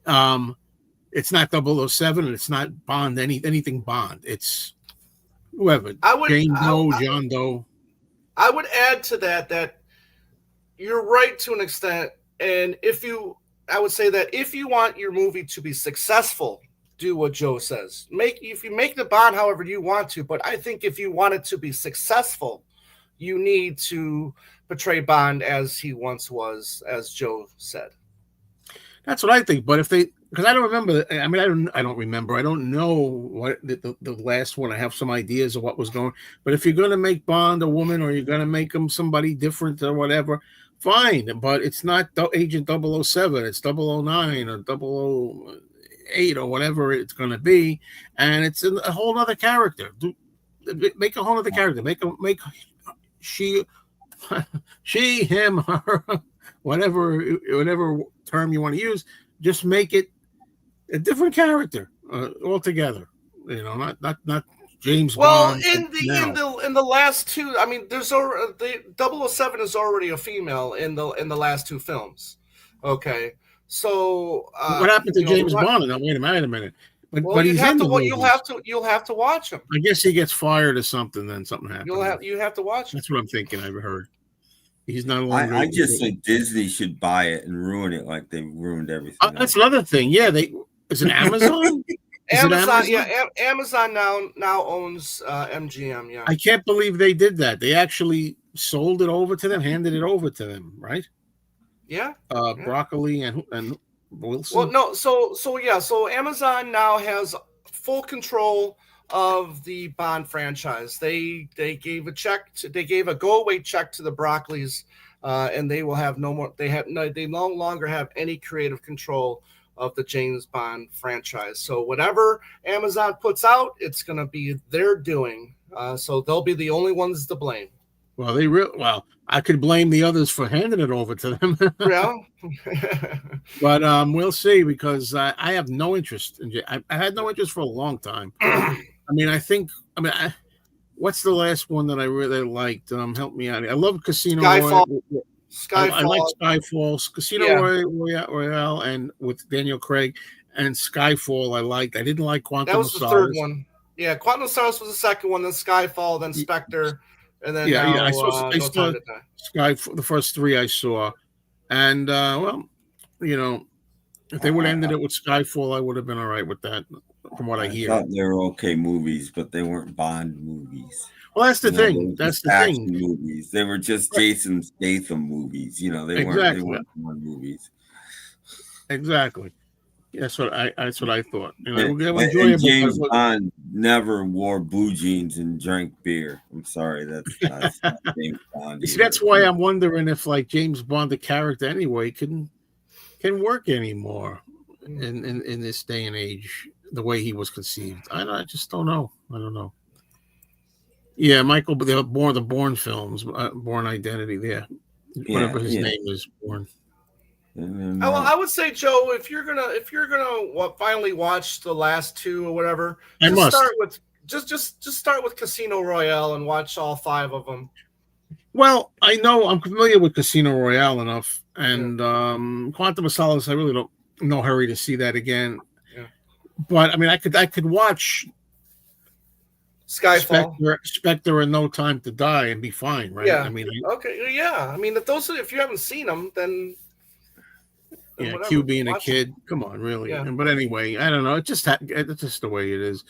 Speaker 1: it's not 007 and it's not Bond, anything Bond. It's whoever. John Doe.
Speaker 3: I would add to that you're right to an extent, and I would say that if you want your movie to be successful, do what Joe says. If you make the Bond however you want to, but I think if you want it to be successful, you need to portray Bond as he once was, as Joe said.
Speaker 1: That's what I think. But because I don't remember. I mean, I don't remember. I don't know what the last one. I have some ideas of what was going. But if you're going to make Bond a woman, or you're going to make him somebody different or whatever, fine. But it's not Agent 007. It's 009 or 008 or whatever it's going to be, and it's a whole other character. Make a whole other character. Make she, him, her, whatever term you want to use. Just make it a different character altogether. Not James Bond.
Speaker 3: Well, in the last two, I mean, there's the 007 is already a female in the last two films. Okay, so
Speaker 1: what happened to James Bond? Now, wait a minute. But he's
Speaker 3: you'll have to watch him.
Speaker 1: I guess he gets fired or something. Then something happens.
Speaker 3: You have to watch him.
Speaker 1: That's what I'm thinking. I've heard. He's not longer.
Speaker 2: I just think Disney should buy it and ruin it like they ruined everything.
Speaker 1: That's another thing. Yeah, is it Amazon?
Speaker 3: Amazon now owns MGM. Yeah,
Speaker 1: I can't believe they did that. They actually sold it over to them, handed it over to them, right?
Speaker 3: Yeah.
Speaker 1: Broccoli and Wilson.
Speaker 3: Well, no. So Amazon now has full control of the Bond franchise. They gave a go away check to the Broccoli's, and they will have no more. They no longer have any creative control of the James Bond franchise. So whatever Amazon puts out, it's going to be their doing. So they'll be the only ones to blame.
Speaker 1: Well, I could blame the others for handing it over to them.
Speaker 3: Yeah.
Speaker 1: But we'll see, because I have no interest in. I had no interest for a long time. What's the last one that I really liked? Help me out. I love Casino
Speaker 3: Skyfall.
Speaker 1: I like Skyfall, Casino Royale, and with Daniel Craig, and Skyfall. I didn't like Quantum of Solace.
Speaker 3: That was the third one. Yeah, Quantum of Solace was the second one. Then Skyfall. Then Spectre. and then
Speaker 1: yeah,
Speaker 3: now
Speaker 1: yeah. I saw
Speaker 3: No Time to Die.
Speaker 1: Sky. The first three I saw, and well, you know, if they would have ended it with Skyfall, I would have been all right with that. From what I hear,
Speaker 2: thought they were okay movies, but they weren't Bond movies.
Speaker 1: well, that's the
Speaker 2: They
Speaker 1: thing.
Speaker 2: were
Speaker 1: That's
Speaker 2: just
Speaker 1: the
Speaker 2: action
Speaker 1: thing.
Speaker 2: movies. They were just Jason Statham movies. They
Speaker 1: Exactly.
Speaker 2: weren't Bond movies.
Speaker 1: Exactly. That's what I thought. They
Speaker 2: And,
Speaker 1: were
Speaker 2: and
Speaker 1: enjoyable.
Speaker 2: James Bond never wore blue jeans and drank beer. I'm sorry, that's not James Bond.
Speaker 1: See, that's why I'm wondering if like James Bond, the character anyway, can work anymore in this day and age, the way he was conceived. I just don't know. I don't know. Yeah, Michael, but the Bourne films, Bourne Identity. There, whatever his name is, Bourne.
Speaker 3: Well, I would say, Joe, if you're gonna finally watch the last two or whatever, start with Casino Royale and watch all 5 of them.
Speaker 1: Well, I know I'm familiar with Casino Royale enough, and Quantum of Solace. I really don't no hurry to see that again.
Speaker 3: Yeah.
Speaker 1: But I mean, I could watch
Speaker 3: Skyfall,
Speaker 1: Spectre, and No Time to Die and be fine, right?
Speaker 3: Yeah.
Speaker 1: I mean,
Speaker 3: okay, yeah. I mean, if you haven't seen them, then
Speaker 1: yeah,
Speaker 3: whatever.
Speaker 1: Q being a kid, come on, really.
Speaker 3: Yeah.
Speaker 1: But anyway, I don't know. It's just the way it is.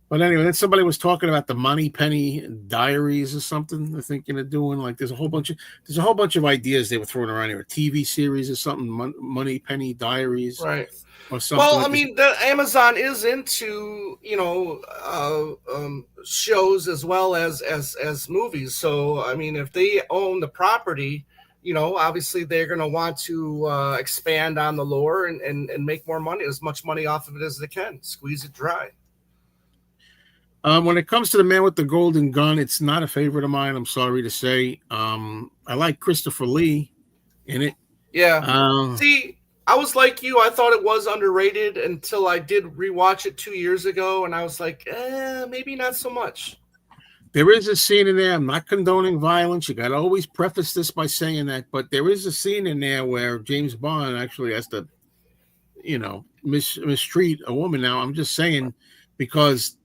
Speaker 1: But anyway, then somebody was talking about the Moneypenny Diaries or something. They're thinking of doing like there's a whole bunch of ideas they were throwing around here. A TV series or something, Moneypenny Diaries,
Speaker 3: right?
Speaker 1: Or something.
Speaker 3: Well, I mean, Amazon is into shows as well as movies. So I mean, if they own the property, obviously they're going to want to expand on the lore and make more money, as much money off of it as they can, squeeze it dry.
Speaker 1: When it comes to The Man with the Golden Gun, it's not a favorite of mine. I'm sorry to say. I like Christopher Lee in it.
Speaker 3: Yeah. See, I was like you. I thought it was underrated until I did rewatch it 2 years ago, and I was like, maybe not so much.
Speaker 1: There is a scene in there. I'm not condoning violence. You got to always preface this by saying that, but there is a scene in there where James Bond actually has to, mistreat a woman. Now, I'm just saying because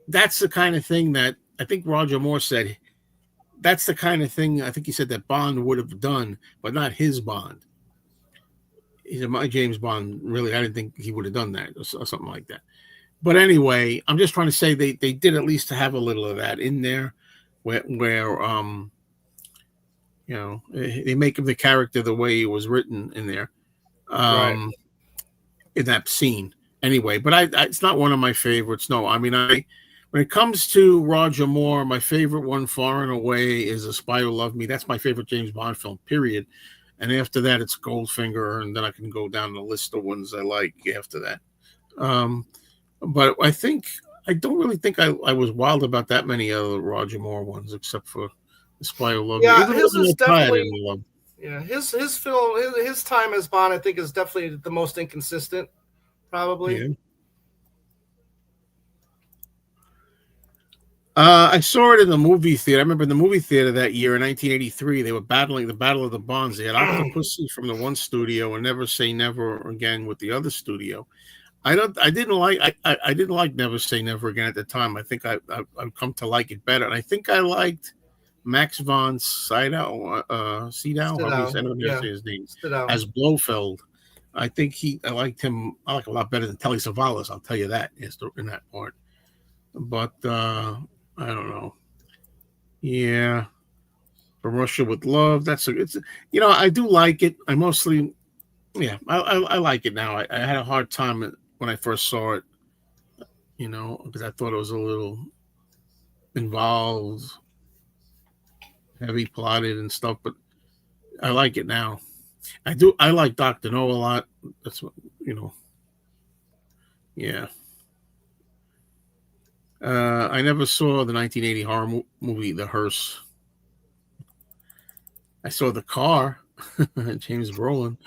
Speaker 1: that's the kind of thing that I think Roger Moore said. That's the kind of thing I think he said that Bond would have done, but not his Bond. He said, my James Bond, really, I didn't think he would have done that or something like that. But anyway, I'm just trying to say they did at least have a little of that in there where they make him the character the way he was written in there
Speaker 3: Right.
Speaker 1: in that scene. Anyway, but it's not one of my favorites. No, I mean, when it comes to Roger Moore, my favorite one far and away is A Spy Who Loved Me. That's my favorite James Bond film, period. And after that, it's Goldfinger, and then I can go down the list of ones I like after that. But I don't really think I was wild about that many other Roger Moore ones, except for The Spy Who Loved Me.
Speaker 3: Yeah, his is definitely.
Speaker 1: Love.
Speaker 3: Yeah, his film, his time as Bond, I think, is definitely the most inconsistent, probably.
Speaker 1: Yeah. I saw it in the movie theater. I remember in the movie theater that year in 1983, they were battling the Battle of the Bonds. They had Octopussy from the one studio and Never Say Never Again with the other studio. I didn't like Never Say Never Again at the time. I think I've come to like it better. And I think I liked Max von Sydow, I don't know say his name, as Blofeld. I think I liked him. I like a lot better than Telly Savalas. I'll tell you that in that part. But I don't know. Yeah, From Russia with Love. I do like it. I mostly, I like it now. I had a hard time when I first saw it, because I thought it was a little involved, heavy plotted and stuff. But I like it now. I like Dr. No a lot. That's what, yeah. I never saw the 1980 horror movie, The Hearse. I saw The Car, James Brolin.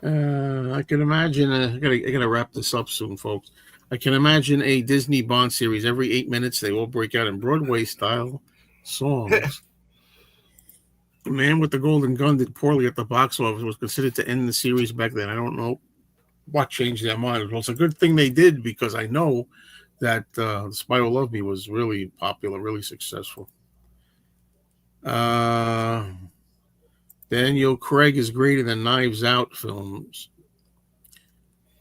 Speaker 1: I can imagine. I gotta wrap this up soon, folks. I can imagine a Disney Bond series. Every 8 minutes, they all break out in Broadway-style songs. The Man with the Golden Gun did poorly at the box office. Was considered to end the series back then. I don't know what changed their mind. Well, it's a good thing they did because I know that The Spy Who Loved Me was really popular, really successful. Daniel Craig is greater than Knives Out films.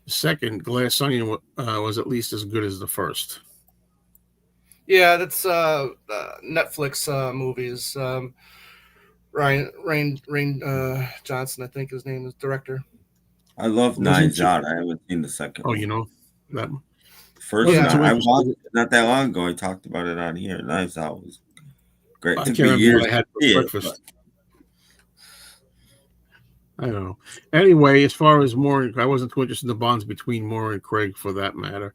Speaker 1: The second, Glass Onion, was at least as good as the first.
Speaker 3: Yeah, that's Netflix movies. Rain Johnson, I think his name is director.
Speaker 2: I love Knives Out. I haven't seen the second.
Speaker 1: Oh, you know that
Speaker 2: first. I watched it not that long ago. I talked about it on here. Knives Out was great.
Speaker 1: I can't remember what I had for breakfast. I don't know. Anyway, as far as Moore, I wasn't too interested in the bonds between Moore and Craig, for that matter.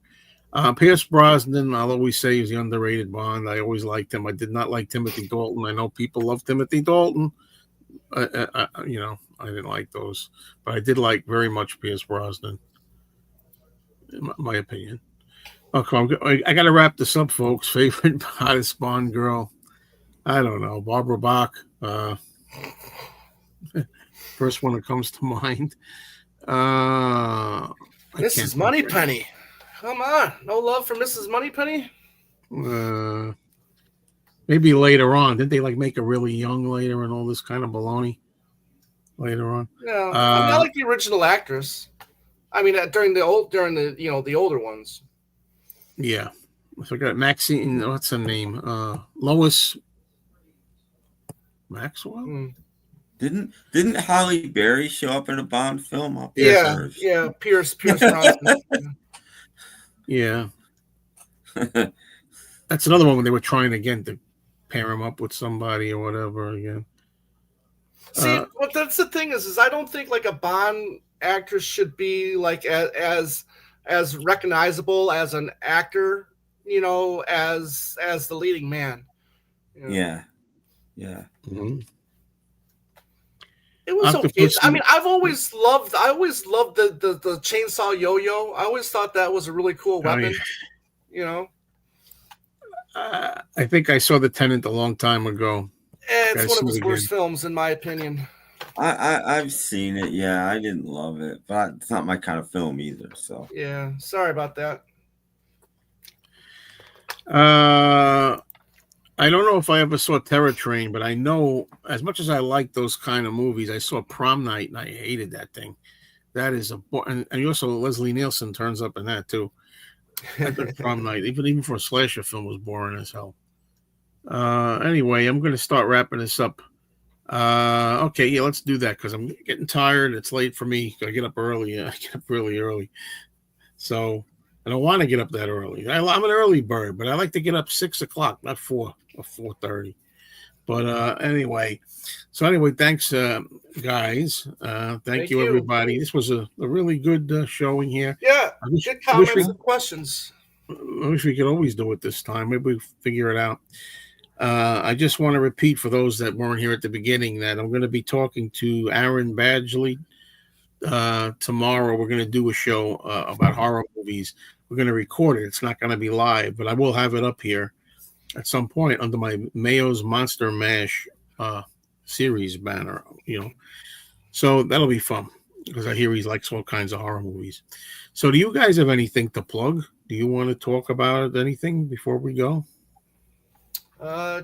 Speaker 1: Pierce Brosnan, I'll always say, is the underrated Bond. I always liked him. I did not like Timothy Dalton. I know people love Timothy Dalton. I didn't like those, but I did like very much Pierce Brosnan, in my opinion. Okay, I got to wrap this up, folks. Favorite hottest Bond girl? I don't know. Barbara Bach. First one that comes to mind.
Speaker 3: Mrs. Moneypenny. Come on. No love for Mrs. Moneypenny?
Speaker 1: Maybe later on. Didn't they make her really young later and all this kind of baloney later on?
Speaker 3: Yeah. I like the original actress. I mean, during the older ones.
Speaker 1: Yeah. I forgot Maxine. What's her name? Lois Maxwell?
Speaker 2: Didn't Halle Berry show up in a Bond film?
Speaker 3: Yeah, Pierce Brosnan.
Speaker 1: Yeah. That's another one when they were trying again to pair him up with somebody or whatever again.
Speaker 3: See, but that's the thing is I don't think a Bond actress should be as recognizable as an actor, as the leading man.
Speaker 2: Yeah.
Speaker 1: Mm-hmm.
Speaker 3: It was okay. I mean, I always loved the chainsaw yo-yo. I always thought that was a really cool weapon.
Speaker 1: I think I saw The Tenant a long time ago.
Speaker 3: It's one of his worst films, in my opinion.
Speaker 2: I've seen it. Yeah, I didn't love it, but it's not my kind of film either. So
Speaker 3: yeah, sorry about that.
Speaker 1: I don't know if I ever saw Terror Train, but I know as much as I like those kind of movies, I saw Prom Night and I hated that thing. That is and also Leslie Nielsen turns up in that too. Prom Night, even for a slasher film, was boring as hell. Anyway, I'm going to start wrapping this up. Okay, yeah, let's do that because I'm getting tired. It's late for me. I get up early. I get up really early. So I don't want to get up that early. I'm an early bird, but I like to get up 6 o'clock, not 4 or 4:30. But anyway, thanks, guys. Thank you, everybody. This was a really good showing here.
Speaker 3: Yeah, good comments and questions.
Speaker 1: I wish we could always do it this time. Maybe we figure it out. I just want to repeat for those that weren't here at the beginning that I'm going to be talking to Aaron Badgley tomorrow. We're going to do a show about horror movies. We're going to record it. It's not going to be live, but I will have it up here at some point under my Mayo's Monster Mash series banner, So that'll be fun because I hear he likes all kinds of horror movies. So do you guys have anything to plug? Do you want to talk about anything before we go?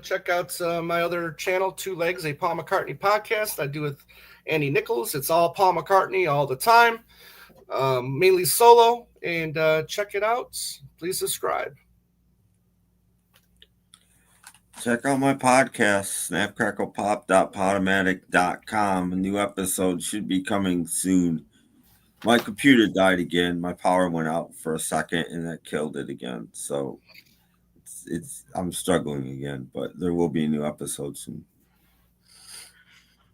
Speaker 3: Check out my other channel, Two Legs, a Paul McCartney podcast I do with Andy Nichols. It's all Paul McCartney all the time, mainly solo, and check it out. Please subscribe.
Speaker 2: Check out my podcast, snapcracklepop.podomatic.com. A new episode should be coming soon. My computer died again. My power went out for a second, and that killed it again. So I'm struggling again, but there will be a new episode soon.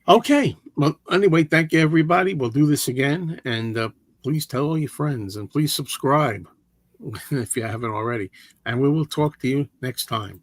Speaker 1: Okay. Well, anyway, thank you, everybody. We'll do this again, and please tell all your friends, and please subscribe if you haven't already. And we will talk to you next time.